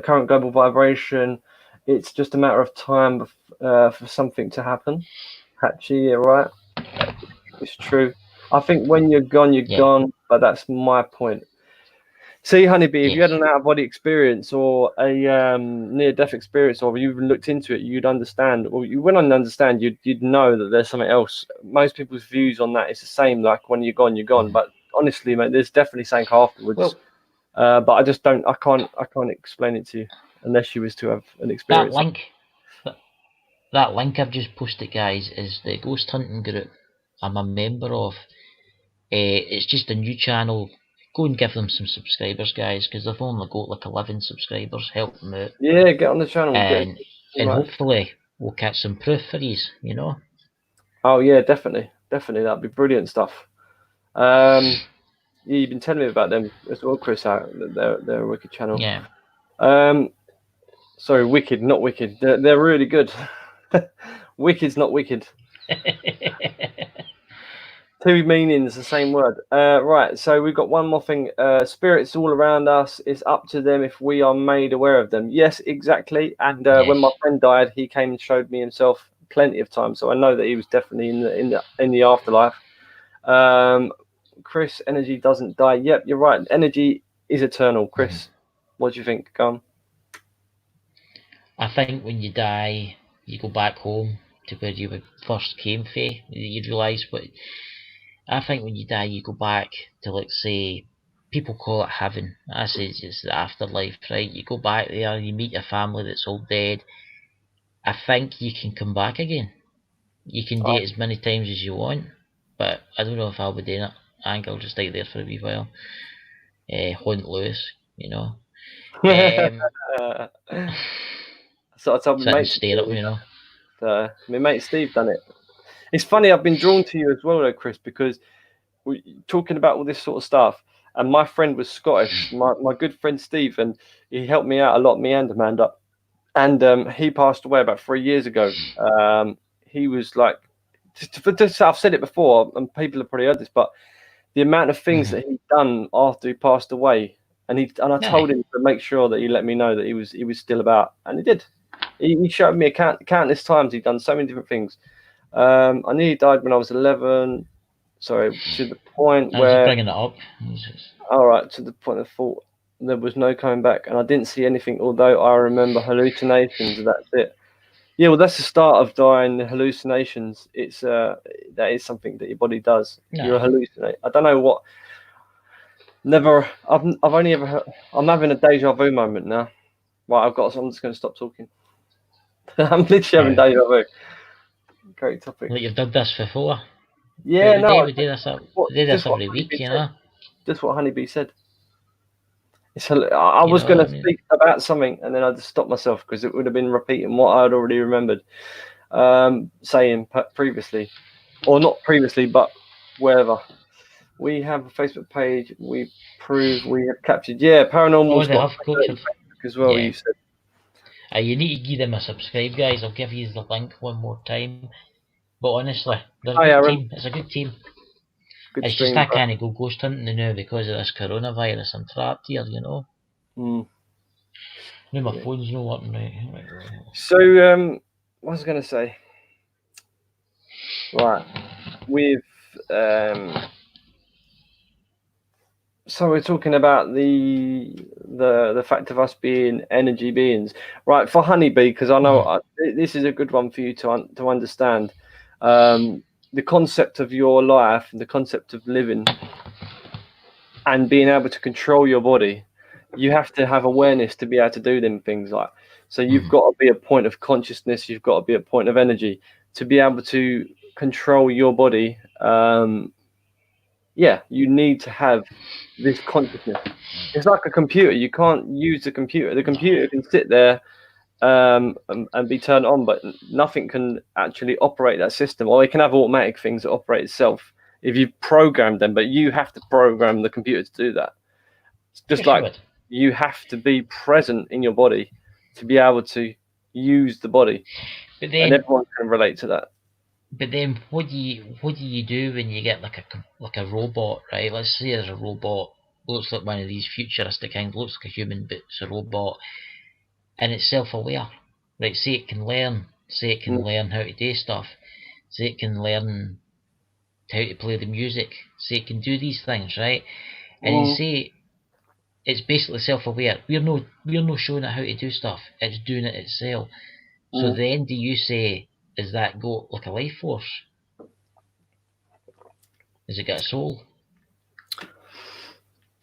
current global vibration, it's just a matter of time for something to happen. Hatchy, yeah, right? It's true. I think when you're gone, you're gone, but that's my point. See, Honeybee, if you had an out-of-body experience or a near-death experience, or you even looked into it, you'd understand. Or you wouldn't understand. You'd know that there's something else. Most people's views on that is the same. Like when you're gone, you're gone. But honestly, mate, there's definitely something afterwards. Well, but I just don't. I can't explain it to you unless you was to have an experience. That link I've just posted, guys, is the ghost hunting group I'm a member of. It's just a new channel. Go and give them some subscribers, guys, because they've only got like 11 subscribers. Help them out. Yeah, get on the channel. And hopefully we'll catch some proof for these, you know? Oh, yeah, definitely. Definitely. That'd be brilliant stuff. Yeah, you've been telling me about them as well, Chris. They're a wicked channel. Yeah. Sorry, wicked, not wicked. They're really good. Wicked's not wicked. 2 meanings, the same word. Right, so we've got one more thing. Spirits all around us. It's up to them if we are made aware of them. Yes, exactly. And when my friend died, he came and showed me himself plenty of times, so I know that he was definitely in the afterlife. Chris, energy doesn't die. Yep, you're right. Energy is eternal. Chris, what do you think? Go on. I think when you die, you go back home to where you first came from. You realise what. I think when you die, you go back to, let's say, people call it heaven. I say it's the afterlife, right? You go back there, you meet your family that's all dead. I think you can come back again. You can do it as many times as you want, but I don't know if I'll be doing it. I think I'll just stay there for a wee while. Haunt Lewis, you know. So I told my mate, stare up, you know. My mate Steve done it. It's funny, I've been drawn to you as well, though, Chris, because we're talking about all this sort of stuff. And my friend was Scottish, my good friend Steve, and he helped me out a lot, me and Amanda. And he passed away about 3 years ago. He was like, I've said it before, and people have probably heard this, but the amount of things that he'd done after he passed away, and I told him to make sure that he let me know that he was still about, and he did. He showed me countless times. He'd done so many different things. I nearly died when I was 11. Sorry, to the point where bringing it up. All right, to the point I thought there was no coming back, and I didn't see anything. Although I remember hallucinations. That's it. Yeah, well, that's the start of dying. The hallucinations. It's that is something that your body does. No. You hallucinate. I don't know what. Never. I've only ever heard. I'm having a deja vu moment now. Right, I'm just going to stop talking. I'm literally having deja vu. Great topic. Well, you've done this before. Yeah, we do this every week, you know. Just what Honeybee said. I was going to speak about something, and then I just stopped myself because it would have been repeating what I had already remembered saying previously, or not previously, but wherever. We have a Facebook page. We prove we have captured. Yeah, paranormal as well. You said. You need to give them a subscribe, guys. I'll give you the link one more time. But honestly, they're a good team. It's a good team. It's just I can't go ghost hunting now because of this coronavirus. I'm trapped here, you know. Now my phone's not working right. So, what was I going to say? Right, with so we're talking about the fact of us being energy beings, right? For Honeybee, because I know this is a good one for you to understand. The concept of your life and the concept of living and being able to control your body, you have to have awareness to be able to do them things like. So you've got to be a point of consciousness. You've got to be a point of energy to be able to control your body, you need to have this consciousness. It's like a computer. You can't use the computer. The computer can sit there and be turned on, but nothing can actually operate that system. Or it can have automatic things that operate itself if you program them, but you have to program the computer to do that. It's just like you have to be present in your body to be able to use the body. But then, and everyone can relate to that. But then, what do you do when you get like a robot, right? Let's say there's a robot, looks like one of these futuristic things, looks like a human, but it's a robot, and it's self-aware, right? Say it can learn how to do stuff, say it can learn how to play the music, say it can do these things, right? And you say it's basically self-aware. We're no showing it how to do stuff. It's doing it itself. So then, do you say, is that got like a life force? Has it got a soul?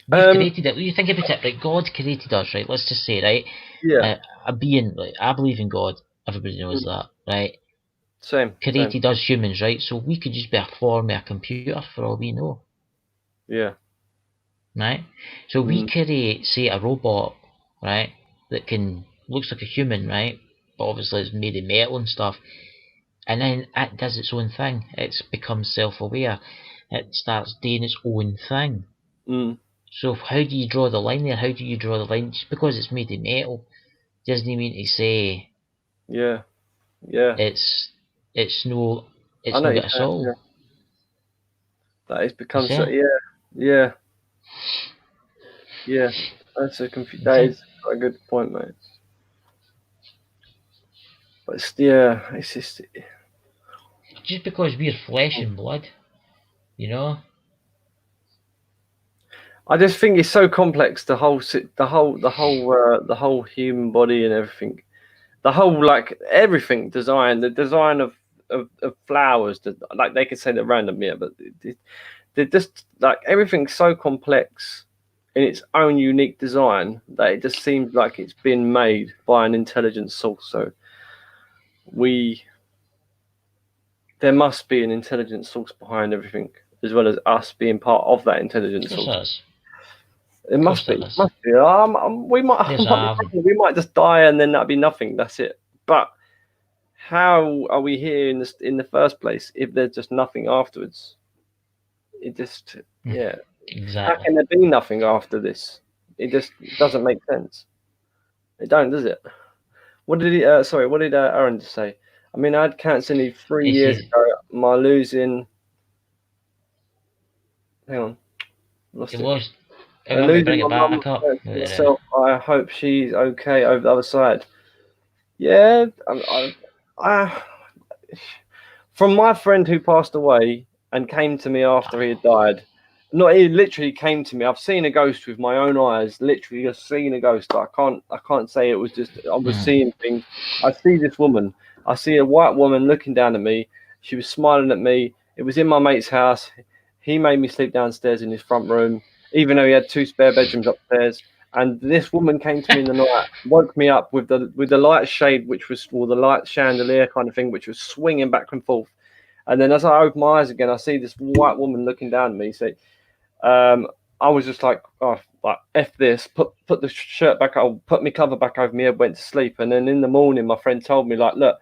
We've created it. You think about it, right? God created us, right? Let's just say, right? Yeah. A being, like, I believe in God. Everybody knows that, right? Same. Created us humans, right? So we could just be a form of a computer for all we know. Yeah. Right? So we create, say, a robot, right? That looks like a human, right? But obviously it's made of metal and stuff. And then it does its own thing. It becomes self-aware. It starts doing its own thing. So how do you draw the line there? How do you draw the line? Just because it's made of metal doesn't mean to say it's not got a soul. Yeah. That has become so, yeah. That's that is a good point, mate. But it's just because we're flesh and blood, you know. I just think it's so complex. The whole human body and everything, the whole like everything design, the design of flowers. Like they could say they're random, but they're just like everything's so complex in its own unique design that it just seems like it's been made by an intelligent source. So there must be an intelligent source behind everything, as well as us being part of that intelligent source. It must be. We might just die and then that'd be nothing. That's it. But how are we here in the first place if there's just nothing afterwards? It just Exactly. How can there be nothing after this? It just doesn't make sense. It don't, does it? What did Aaron just say? I mean, I had cancer nearly 3 years ago. My losing. Hang on, lost it. Was. Losing my mum myself. I hope she's okay over the other side. Yeah, from my friend who passed away and came to me after he had died. He literally came to me. I've seen a ghost with my own eyes. Literally, just seen a ghost. I can't say it was just. I was seeing things. I see this woman. I see a white woman looking down at me. She was smiling at me. It was in my mate's house. He made me sleep downstairs in his front room, even though he had 2 spare bedrooms upstairs. And this woman came to me in the night, woke me up with the light shade, the light chandelier kind of thing, which was swinging back and forth. And then as I open my eyes again, I see this white woman looking down at me. So, I was just like, oh, like F this, put the shirt back up, put my cover back over me head, went to sleep. And then in the morning, my friend told me, like, look,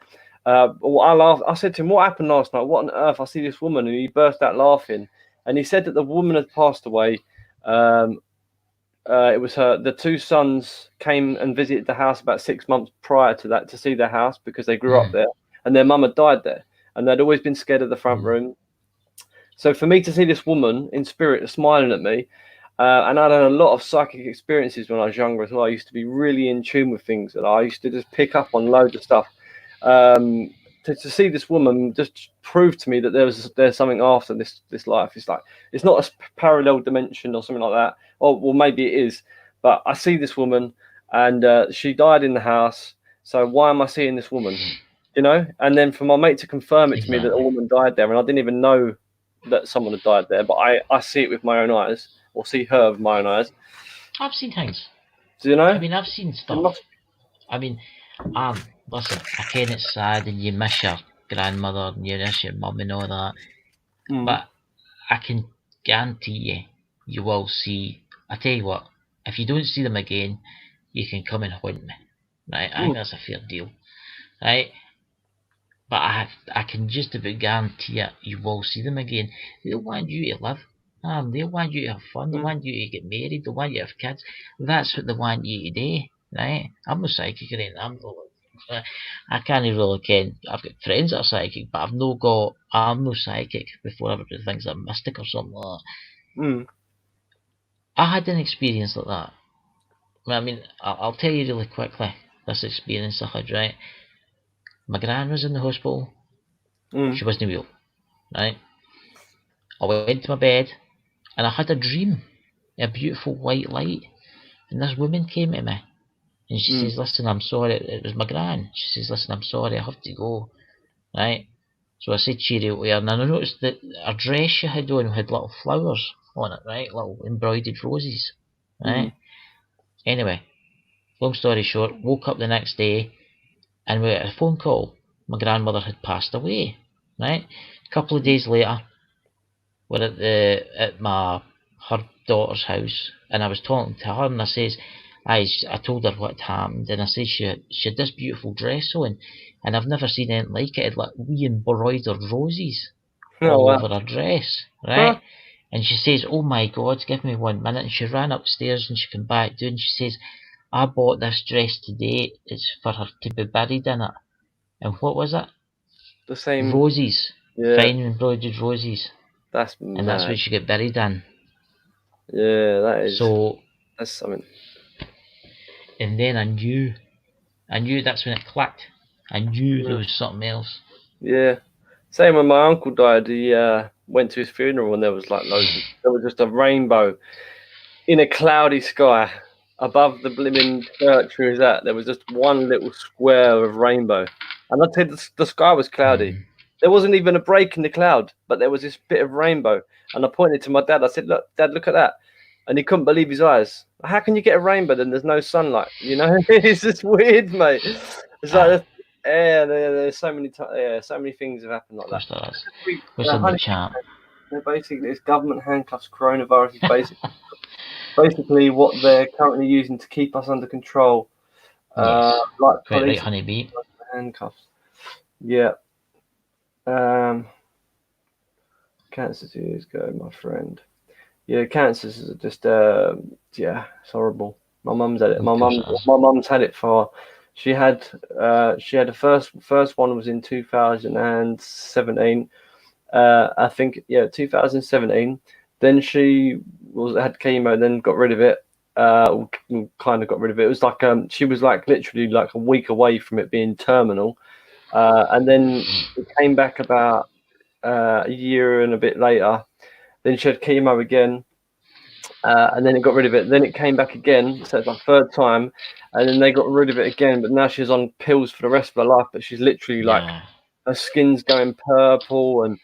I laughed. I said to him, what happened last night? What on earth? I see this woman. And he burst out laughing. And he said that the woman had passed away. It was the 2 sons came and visited the house about 6 months prior to that to see their house because they grew up there. And their mum had died there. And they'd always been scared of the front room. So for me to see this woman in spirit smiling at me, and I'd had a lot of psychic experiences when I was younger as well. I used to be really in tune with things, and I used to just pick up on loads of stuff. To see this woman just prove to me that there's something after this life. It's like it's not a parallel dimension or something like that. Or well, maybe it is. But I see this woman, and she died in the house. So why am I seeing this woman? You know? And then for my mate to confirm it to me that a woman died there, and I didn't even know that someone had died there, but I see it with my own eyes, or see her with my own eyes. I've seen things. Do you know? I mean, I've seen stuff. I mean, listen, I ken it's sad and you miss your grandmother and your mum and all that. But I can guarantee you will see. I tell you what, if you don't see them again, you can come and haunt me. Right? I think that's a fair deal. Right? But I can just about guarantee you will see them again. They'll want you to live. They'll want you to have fun. They want you to get married. They want you to have kids. That's what they want you to do. Right? I'm no psychic or anything. I can't really ken. I've got friends that are psychic, but I'm no psychic before everybody thinks I'm mystic or something like that. I had an experience like that. I mean, I'll tell you really quickly this experience I had, right? My gran was in the hospital. She wasn't well, right? I went to my bed and I had a dream, a beautiful white light, and this woman came to me and she says, "Listen, I'm sorry." It was my gran. She says, "Listen, I'm sorry, I have to go." Right? So I said cheerio to her, and I noticed that her dress she had on had little flowers on it, right? Little embroidered roses, right? Anyway, long story short, woke up the next day and we got a phone call. My grandmother had passed away, right? A couple of days later, we're at her daughter's house, and I was talking to her, and I says, I told her what happened, and I said she had this beautiful dress on, and I've never seen anything like it. It had like wee embroidered roses all over her dress, right? And she says, "Oh my God, give me 1 minute." And she ran upstairs and she came back down. She says, "I bought this dress today. It's for her to be buried in it." And what was it? The same roses, fine embroidered roses. That's and mad. That's what she got buried in. Yeah, that is. So that's something. And then I knew that's when it clicked. I knew there was something else. Yeah. Same when my uncle died. He went to his funeral and there was like there was just a rainbow in a cloudy sky above the blimmin' church who was at. There was just one little square of rainbow, and I'd say the sky was cloudy. There wasn't even a break in the cloud, but there was this bit of rainbow. And I pointed to my dad. I said, "Look, Dad, look at that." And he couldn't believe his eyes. How can you get a rainbow then there's no sunlight? You know, it's just weird, mate. It's like, there's so many so many things have happened like that. What's in the chat? Basically, it's government handcuffs. Coronavirus is basically what they're currently using to keep us under control. Yes. Like Quite right, honeybee. Handcuffs. Yeah. Cancer 2 years ago, my friend. Yeah, cancers is just it's horrible. My mum's had it. My mum's had it for. She had the first one was in 2017. I think 2017. Then she had chemo, then got rid of it. Kind of got rid of it. It was like she was like literally like a week away from it being terminal, and then it came back about a year and a bit later. Then she had chemo again, and then it got rid of it. Then it came back again, so it's like third time, and then they got rid of it again. But now she's on pills for the rest of her life. But she's literally like her skin's going purple, and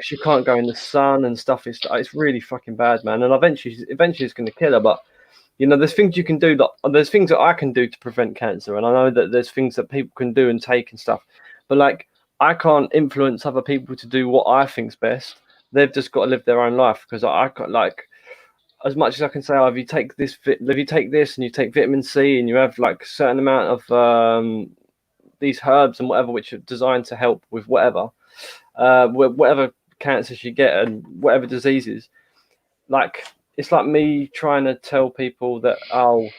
she can't go in the sun and stuff. It's really fucking bad, man. And eventually it's going to kill her. But you know, there's things you can do. There's things that I can do to prevent cancer, and I know that there's things that people can do and take and stuff. But like, I can't influence other people to do what I think's best. They've just got to live their own life, because I can't, like, as much as I can say, if you take this and you take vitamin C and you have like a certain amount of these herbs and whatever, which are designed to help with whatever cancers you get and whatever diseases, like, it's like me trying to tell people that, oh,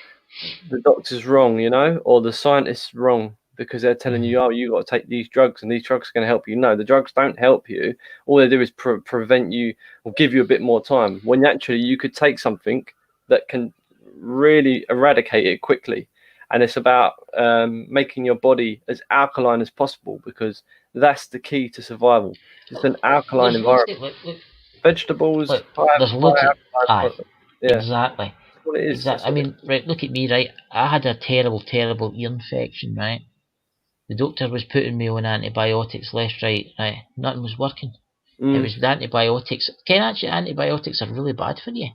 the doctor's wrong, you know, or the scientist's wrong, because they're telling you, oh, you got to take these drugs and these drugs are going to help you. No, the drugs don't help you. All they do is prevent you or give you a bit more time, when actually you could take something that can really eradicate it quickly. And it's about making your body as alkaline as possible, because that's the key to survival. It's an alkaline environment. Look, vegetables, there's loads of exactly. What it is. Exactly. I mean, right, look at me, right? I had a terrible ear infection, right? The doctor was putting me on antibiotics left, right. Nothing was working. It was the antibiotics. Actually, antibiotics are really bad for you.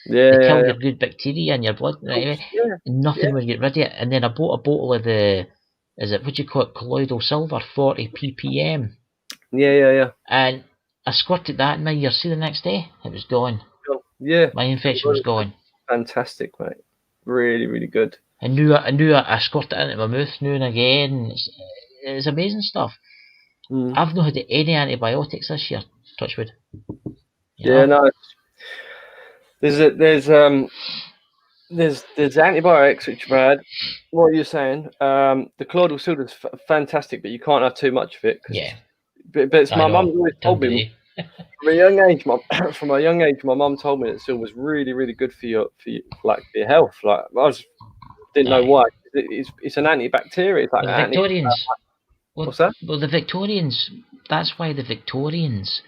They kill your good bacteria in your blood, right? Nothing will get rid of it. And then I bought a bottle of the is it, what do you call it, colloidal silver, 40 ppm. Yeah. And I squirted that in my ear. See, the next day, it was gone. Yeah. My infection was gone. Fantastic, mate. Really, really good. I knew I squirted it into my mouth now and again. It's amazing stuff. I've not had any antibiotics this year. Touch wood. Yeah, no. There's antibiotics which are bad. What are you saying? The colloidal silver is fantastic, but you can't have too much of it. Yeah. But it's my mum always told me from a young age. My mum told me that silver was really, really good for your health. Like I didn't know why. It's an antibacterial. It's like the Victorians. What's that? Well, the Victorians. That's why the Victorians,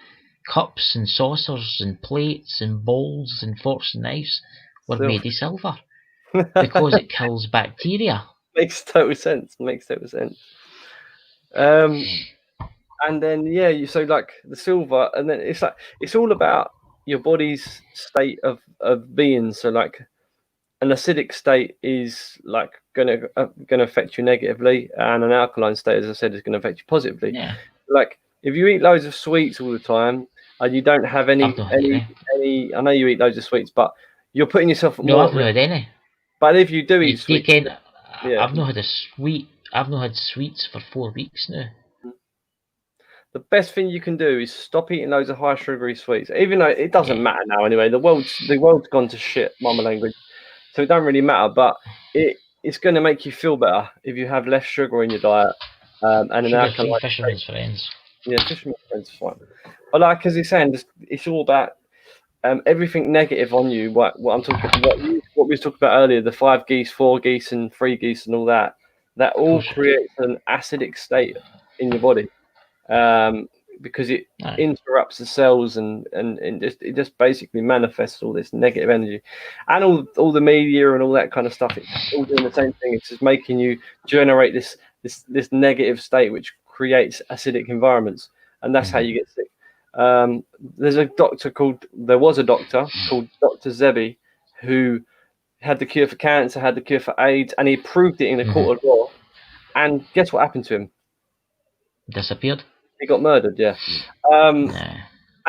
cups and saucers and plates and bowls and forks and knives were made of silver because it kills bacteria. Makes total sense. And then so like the silver, and then it's all about your body's state of being. So like an acidic state is like gonna affect you negatively, and an alkaline state, as I said, is gonna affect you positively. Yeah. Like if you eat loads of sweets all the time and you don't have any, I know you eat loads of sweets, but you're putting yourself at more. I've not had any. But if you do eat sweets, I've not had a sweet. I've not had sweets for 4 weeks now. The best thing you can do is stop eating loads of high sugary sweets. Even though it doesn't matter now anyway, the world's gone to shit, mama language. So it don't really matter, but it's going to make you feel better if you have less sugar in your diet and an alkaline. Fisherman's friends. Yeah, fisherman's friends is fine. But like as he's saying, it's all about everything negative on you. What I'm talking about, what we were talking about earlier, the 5 geese, 4 geese, and 3 geese, and all that. That all creates an acidic state in your body. Because it interrupts the cells and it just basically manifests all this negative energy, and all the media and all that kind of stuff. It's all doing the same thing. It's just making you generate this negative state, which creates acidic environments, and that's how you get sick. There was a doctor called Dr. Zebi, who had the cure for cancer, had the cure for AIDS, and he proved it in a court of law. And guess what happened to him? Disappeared. He got murdered, yeah. And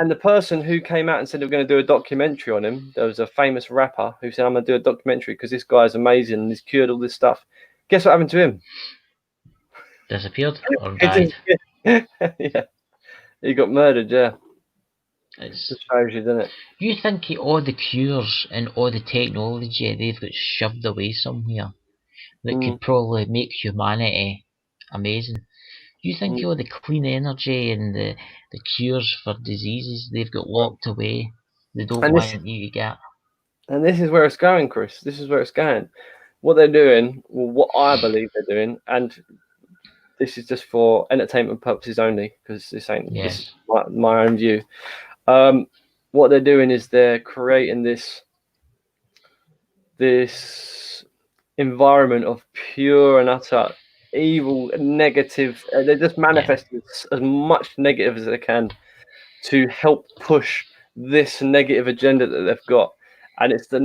the person who came out and said they were going to do a documentary on him, there was a famous rapper who said, I'm going to do a documentary because this guy's amazing and he's cured all this stuff. Guess what happened to him? Disappeared or died? Yeah. He got murdered, yeah. It just shows you, doesn't it? You think all the cures and all the technology they've got shoved away somewhere that could probably make humanity amazing? You think all the clean energy and the cures for diseases they've got locked away, they don't want you to get? And this is where it's going, Chris. This is where it's going. What they're doing, well, what I believe they're doing, and this is just for entertainment purposes only, because this ain't this is my own view. What they're doing is they're creating this environment of pure and utter evil, negative. They're just manifesting as much negative as they can to help push this negative agenda that they've got, and it's the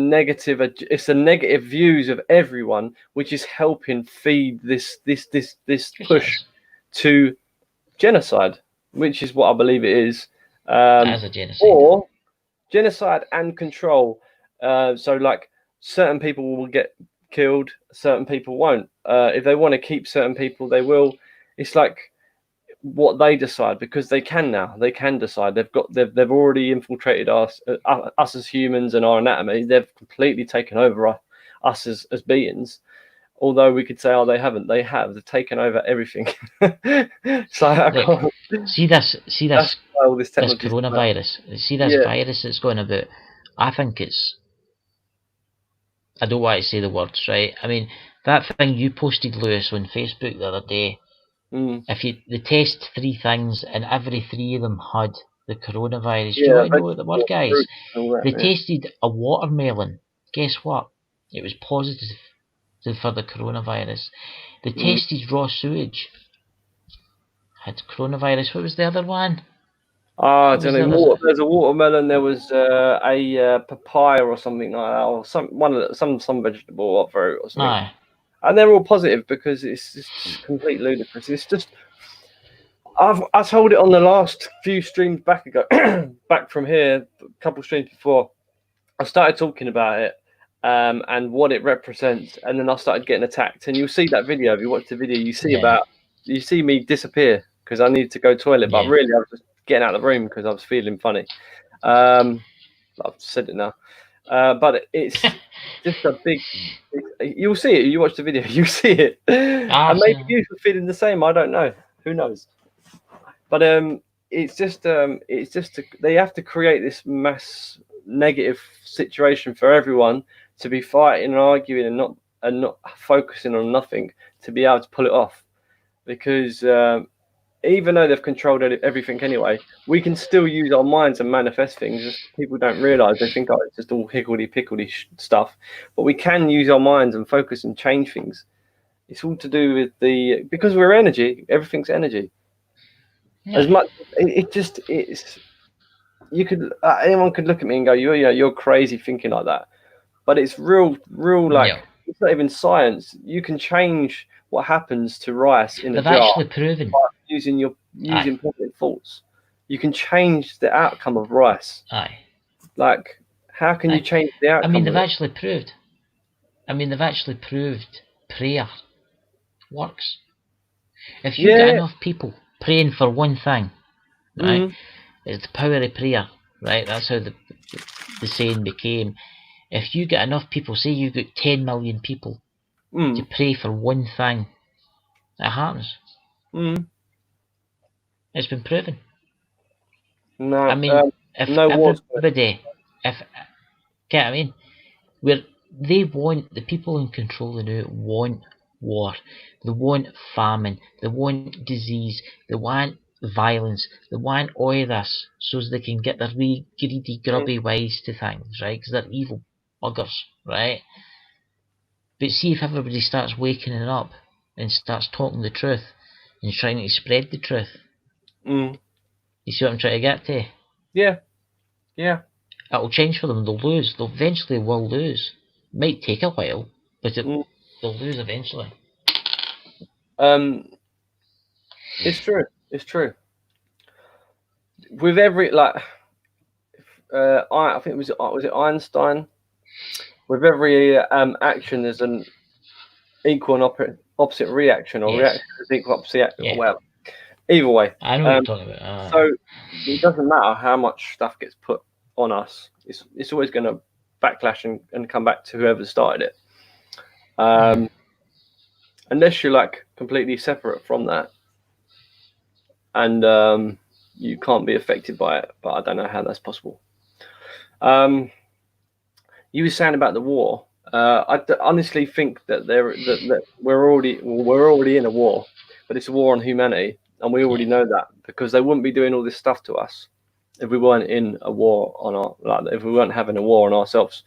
negative views of everyone which is helping feed this push to genocide, which is what I believe it is. As a genocide. Or genocide and control. So like certain people will get killed, certain people won't. If they want to keep certain people, they will. It's like what they decide, because they can now. They can decide. They've already infiltrated us as humans and our anatomy. They've completely taken over us as beings. Although we could say, oh, they haven't. They have. They've taken over everything. So see this coronavirus. See this virus that's going about. I think it's. I don't want to say the words, right? I mean, that thing you posted, Lewis, on Facebook the other day. If they test 3 things and every 3 of them had the coronavirus, do you want to know what they were, guys? They tasted a watermelon. Guess what? It was positive for the coronavirus. They tasted raw sewage. Had coronavirus. What was the other one? I don't know. There's a watermelon. There was a papaya or something like that, or some vegetable or fruit or something. and they're all positive because it's just complete ludicrous. It's just I told it on the last few streams back from here, a couple streams before. I started talking about it and what it represents, and then I started getting attacked. And you'll see that video if you watch the video. You see me disappear because I needed to go toilet, but really I was just getting out of the room because I was feeling funny. I've said it now, but it's just a big. You'll see it. You watch the video, you see it, and maybe you're feeling the same. I don't know. Who knows? But it's just they have to create this mass negative situation for everyone to be fighting and arguing and not focusing on nothing to be able to pull it off, because even though they've controlled everything anyway, we can still use our minds and manifest things. Just people don't realize. They think, oh, it's just all higgledy-piggledy stuff, but we can use our minds and focus and change things. It's all to do with because we're energy. Everything's energy. As much it's you could anyone could look at me and go, you're crazy thinking like that, but it's real like it's not even science. You can change what happens to rice in a jar. They've actually proven by using positive thoughts. You can change the outcome of rice. Like, how can you change the outcome? They've actually proved. They've actually proved prayer works. If you get enough people praying for one thing, right? It's the power of prayer, right? That's how the saying became. If you get enough people, say you got 10 million people to pray for one thing, it happens. It's been proven. No, if everybody, where they want, the people in control now want war, they want famine, they want disease, they want violence, they want all this so they can get their wee greedy grubby ways to things, right? Because they're evil buggers, right? But see if everybody starts waking it up and starts talking the truth and trying to spread the truth. You see what I'm trying to get to? Yeah. It'll change for them. They'll lose. They'll eventually will lose. It might take a while, but they'll lose eventually. It's true. It's true. With every I think was it Einstein? With every action, there's an equal and opposite reaction, or reaction is equal opposite. Well, either way. I know what you're talking about. So it doesn't matter how much stuff gets put on us. It's always going to backlash and come back to whoever started it. Unless you're like completely separate from that, and you can't be affected by it. But I don't know how that's possible. You were saying about the war. I honestly think that that we're already in a war, but it's a war on humanity, and we already know that, because they wouldn't be doing all this stuff to us if we weren't in a war if we weren't having a war on ourselves.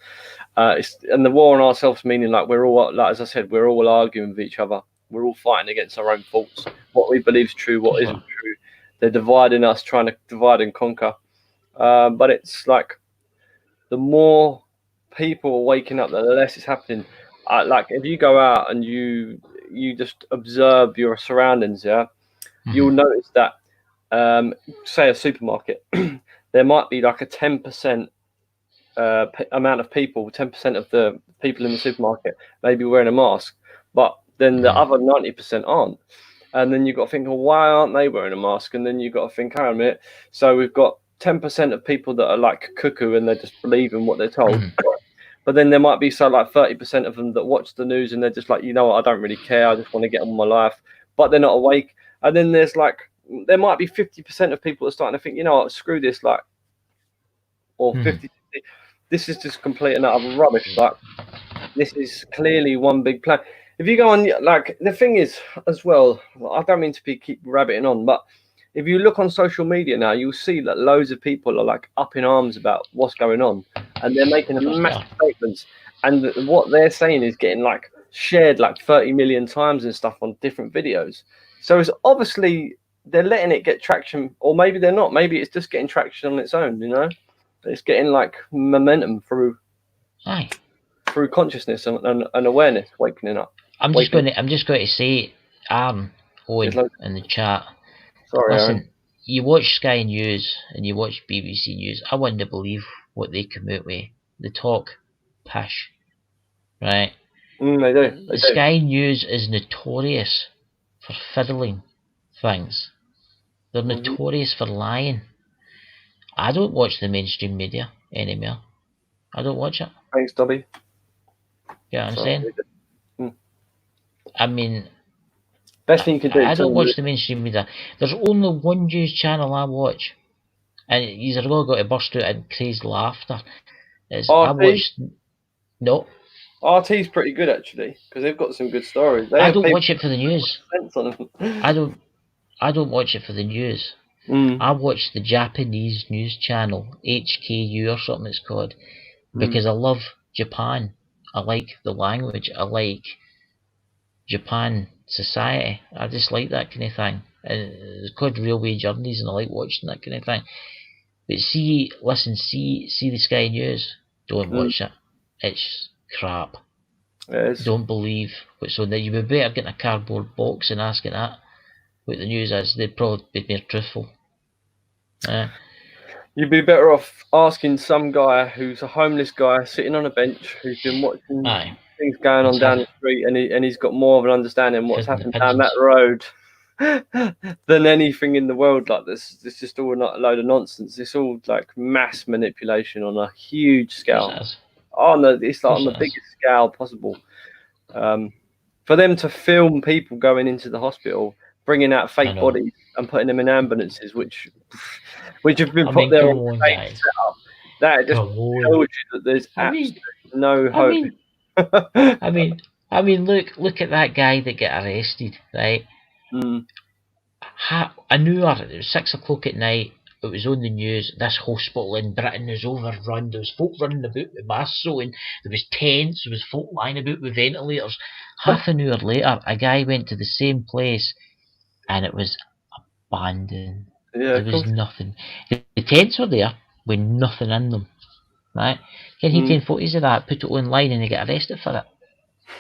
And the war on ourselves meaning like we're all, like as I said, we're all arguing with each other. We're all fighting against our own thoughts. What we believe is true, what isn't true. They're dividing us, trying to divide and conquer. But it's like the more people are waking up, the less it's happening. Like if you go out and you just observe your surroundings, you'll notice that say a supermarket, there might be like a 10% amount of people, 10% of the people in the supermarket maybe wearing a mask, but then the other 90% aren't. And then you've got to think, well, why aren't they wearing a mask? And then you've got to think, hang on a minute. So we've got 10% of people that are like cuckoo and they just believe in what they're told. But then there might be 30% of them that watch the news and they're just like, you know what, I don't really care. I just want to get on with my life. But they're not awake. And then there might be 50% of people that are starting to think, you know what, screw this, or 50. This is just complete and utter rubbish. Like, this is clearly one big plan. If you go on, the thing is as well, I don't mean to keep rabbiting on, but if you look on social media now, you'll see that loads of people are up in arms about what's going on, and they're making massive statements, and what they're saying is getting shared 30 million times and stuff on different videos. So it's obviously they're letting it get traction, or maybe they're not. Maybe it's just getting traction on its own. It's getting momentum through consciousness and awareness, waking up. I'm just going to say, Owen in the chat. Sorry, listen, Aaron. You watch Sky News and you watch BBC News. I wouldn't believe what they come out with. They talk pish, right? They do. Sky News is notorious for fiddling things. They're notorious for lying. I don't watch the mainstream media anymore. I don't watch it. Thanks, Dobby. You know what I'm saying? I mean, best thing you can do. I don't watch the mainstream media. There's only one news channel I watch, and you've all got to burst out in crazy laughter. I watched. No. RT's pretty good actually because they've got some good stories. I don't watch it for the news. I don't watch it for the news. I watch the Japanese news channel, HKU or something it's called, because I love Japan. I like the language. I like Japan society. I just like that kind of thing. And it's called Railway Journeys, and I like watching that kind of thing. But see the Sky News. Don't watch it. It's crap. Don't believe what's on there. You would better get in a cardboard box and asking that what the news is. They'd probably be more truthful. You'd be better off asking some guy who's a homeless guy sitting on a bench who's been watching things going on down the street, and he's got more of an understanding of what's happened down that road than anything in the world like this. It's just all not a load of nonsense. It's all like mass manipulation on a huge scale. Oh no, it's like on the biggest scale possible. For them to film people going into the hospital, bringing out fake bodies and putting them in ambulances, which have been put there on fake setup, that just tells you that there's absolutely no hope. I mean, look at that guy that got arrested, right? I knew it was 6 o'clock at night. It was on the news. This hospital in Britain is overrun. There was folk running about with masks on. There was tents. There was folk lying about with ventilators. Half an hour later, a guy went to the same place, and it was abandoned. There was nothing. The tents were there with nothing in them. Right? Can he take photos of that, put it online, and he get arrested for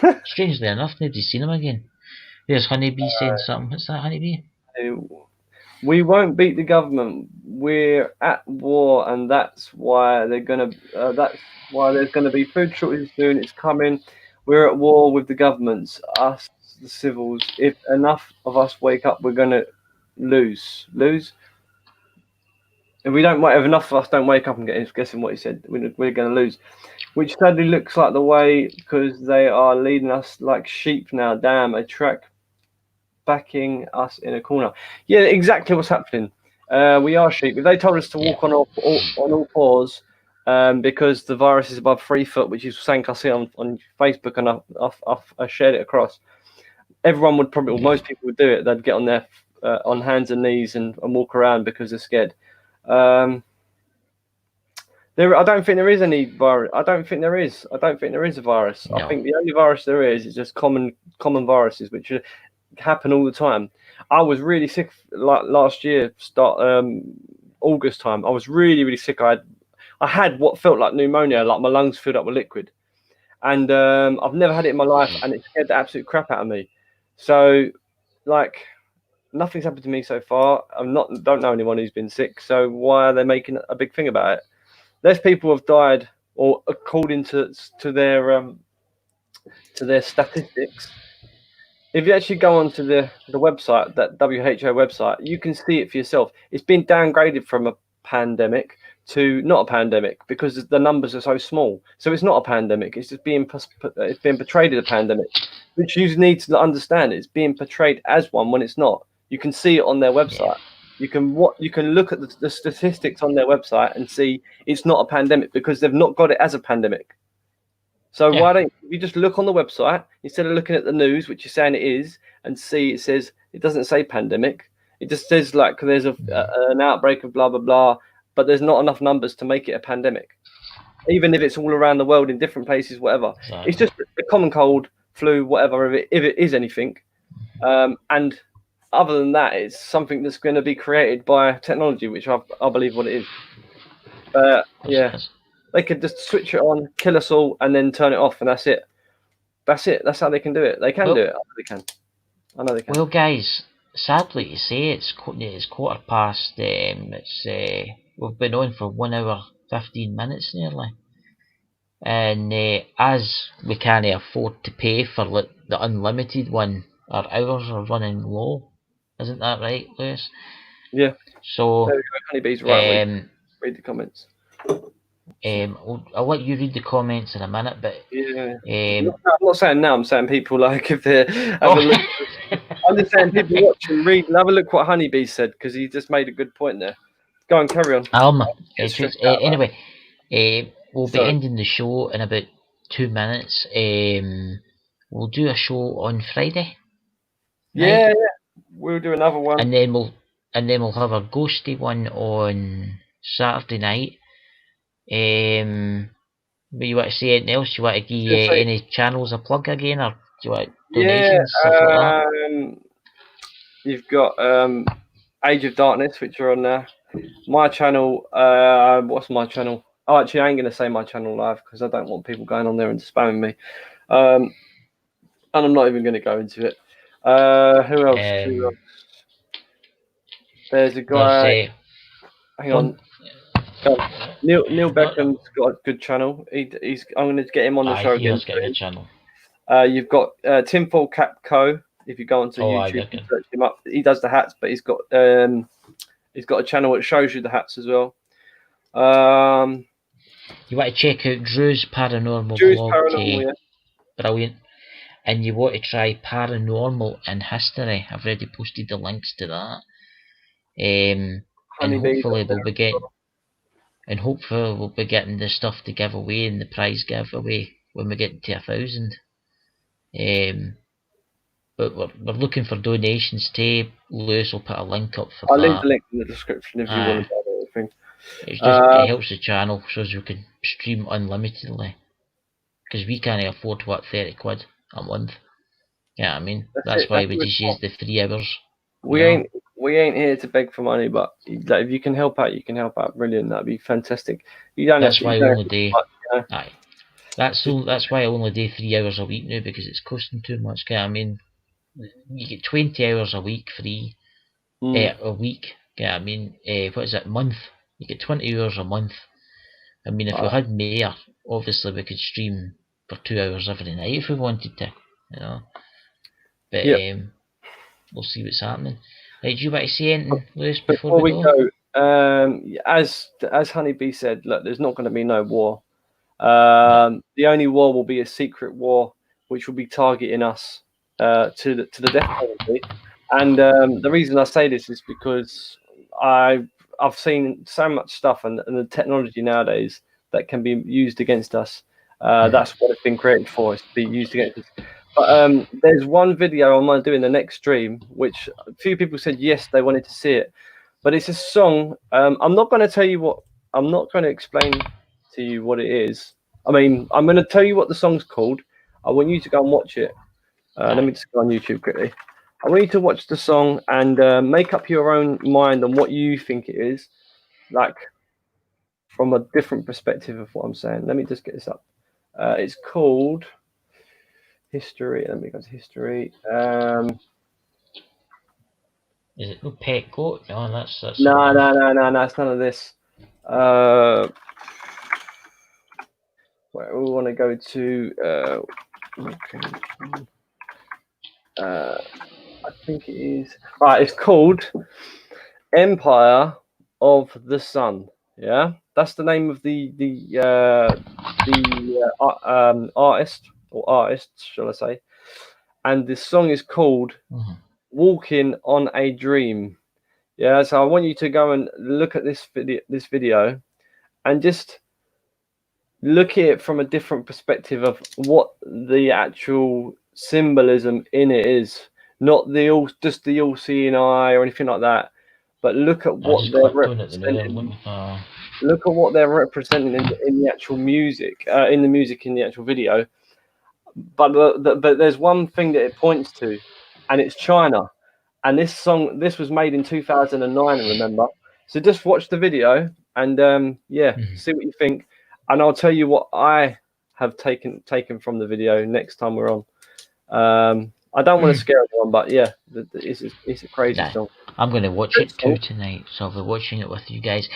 it? Strangely enough, nobody's seen him again. There's Honeybee saying something. What's that, Honeybee? We won't beat the government. We're at war, and that's why they're gonna. That's why there's gonna be food shortages soon. It's coming. We're at war with the governments, us, the civils. If enough of us wake up, we're gonna lose. If enough of us don't wake up and guessing what he said, we're gonna lose. Which sadly looks like the way, because they are leading us like sheep now. Damn, a track backing us in a corner. Yeah, exactly what's happening. We are sheep. If they told us to walk on all fours, because the virus is above 3 foot, which is something I see on Facebook, and I've shared it across. Everyone would probably, most people would do it. They'd get on their on hands and knees and walk around because they're scared. I don't think there is any virus. I don't think there is a virus. No. I think the only virus there is just common viruses, which happen all the time. I was really sick last year, August time. I was really sick. I had what felt like pneumonia, like my lungs filled up with liquid, and I've never had it in my life, and it scared the absolute crap out of me. So, like, nothing's happened to me so far. Don't know anyone who's been sick. So why are they making a big thing about it? Less people have died, or according to their statistics. If you actually go onto the website, that WHO website, you can see it for yourself. It's been downgraded from a pandemic to not a pandemic because the numbers are so small. So it's not a pandemic. It's just being portrayed as a pandemic, which you need to understand. It's being portrayed as one when it's not. You can see it on their website. You can look at the statistics on their website and see it's not a pandemic because they've not got it as a pandemic. So why don't you just look on the website instead of looking at the news, which you're saying it is, and see it doesn't say pandemic. It just says like there's an outbreak of blah, blah, blah, but there's not enough numbers to make it a pandemic. Even if it's all around the world in different places, whatever. Exactly. It's just a common cold, flu, whatever, if it is anything. And other than that, it's something that's going to be created by technology, which I believe what it is. They could just switch it on, kill us all, and then turn it off, and that's it. that's it. That's how they can do it. They can do it. I know they can. Well, guys, sadly to say, it's 1:15. We've been on for 1 hour 15 minutes nearly, and as we can't afford to pay for the unlimited one, our hours are running low. Isn't that right, Lewis? Yeah. So, Honeybee's right. Read the comments. I'll let you read the comments in a minute, but yeah, I'm not saying now. I'm saying people like if they have a look. I'm just saying people watch and read and have a look what Honeybee said because he just made a good point there. Go on, carry on. Anyway, we'll be ending the show in about 2 minutes. We'll do a show on Friday. Yeah, we'll do another one, and then we'll have a ghosty one on Saturday night. But you want to say anything else? You want to give any channels a plug again, or do you want donations, stuff like that? You've got Age of Darkness, which are on there. My channel, what's my channel? Oh, actually, I ain't going to say my channel live because I don't want people going on there and spamming me. And I'm not even going to go into it. Who else? There's a guy. Hang on. Neil Beckham's got a good channel. He's. I'm going to get him on the show again. He's got a good channel. You've got Tinfoil Cap Co. If you go onto YouTube and search him up, he does the hats, but he's got a channel that shows you the hats as well. You want to check out Drew's Paranormal vlog. Brilliant. And you want to try Paranormal in History. I've already posted the links to that. And hopefully we'll be getting the stuff to give away and the prize giveaway when we get to 1,000. But we're looking for donations too. Lewis will put a link up for that. I'll leave the link in the description if you want to buy anything. It helps the channel so as we can stream unlimitedly. Because we can't afford to work 30 quid a month. Yeah, I mean that's why we just use the 3 hours. We ain't here to beg for money, but if you can help out, you can help out. Brilliant, that'd be fantastic. You don't that's have to. Why I only do. Aye. That's why I only do 3 hours a week now because it's costing too much. I mean, you get 20 hours a week free. A week. Yeah, I mean, what is it? Month. You get 20 hours a month. I mean, if we had more, obviously we could stream for 2 hours every night if we wanted to, you know. But we'll see what's happening. Right, do you want to say anything, Lewis, before we go? As Honeybee said, look, there's not going to be no war. The only war will be a secret war, which will be targeting us to the death penalty. And the reason I say this is because I've seen so much stuff and the technology nowadays that can be used against us. That's what it's been created for, is to be used against us. But there's one video I'm going to do in the next stream, which a few people said yes, they wanted to see it. But it's a song. I'm not going to tell you what. I'm not going to explain to you what it is. I mean, I'm going to tell you what the song's called. I want you to go and watch it. Let me just go on YouTube quickly. I want you to watch the song and make up your own mind on what you think it is, like from a different perspective of what I'm saying. Let me just get this up. It's called History. Let me go to History. Is it no Pet Goat? No, that's no. It's none of this. Where we want to go to. I think it is right. It's called Empire of the Sun. Yeah, that's the name of the artist or artists, shall I say? And this song is called "Walking on a Dream." Yeah, so I want you to go and look at this video, and just look at it from a different perspective of what the actual symbolism in it is. Not just the all-seeing eye or anything like that, but look at what they're representing. Look at what they're representing in the actual music, in the actual video. But there's one thing that it points to, and it's China. And this song, this was made in 2009, remember? So just watch the video and see what you think. And I'll tell you what I have taken from the video next time we're on. I don't want to scare everyone, but yeah, it's a crazy song. I'm going to watch it too tonight, so I'll be watching it with you guys.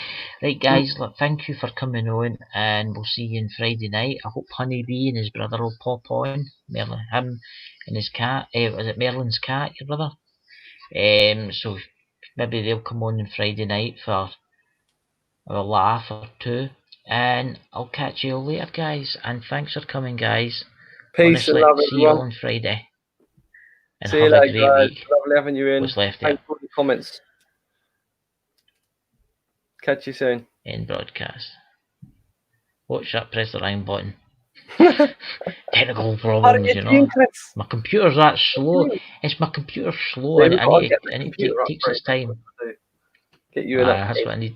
Right, guys, look, thank you for coming on, and we'll see you on Friday night. I hope Honeybee and his brother will pop on. Merlin, him and his cat. Was it Merlin's cat, your brother? So maybe they'll come on Friday night for a laugh or two. And I'll catch you all later, guys. And thanks for coming, guys. Peace and love, see you on Friday. And see have you later, a great guys. week. Lovely having you in. What's left Thanks for the comments. Catch you soon. End broadcast. Watch that, press the wrong button. Technical problems, you know. My computer's that slow. It's my computer's slow, and it takes its time. Get you in that's what I need.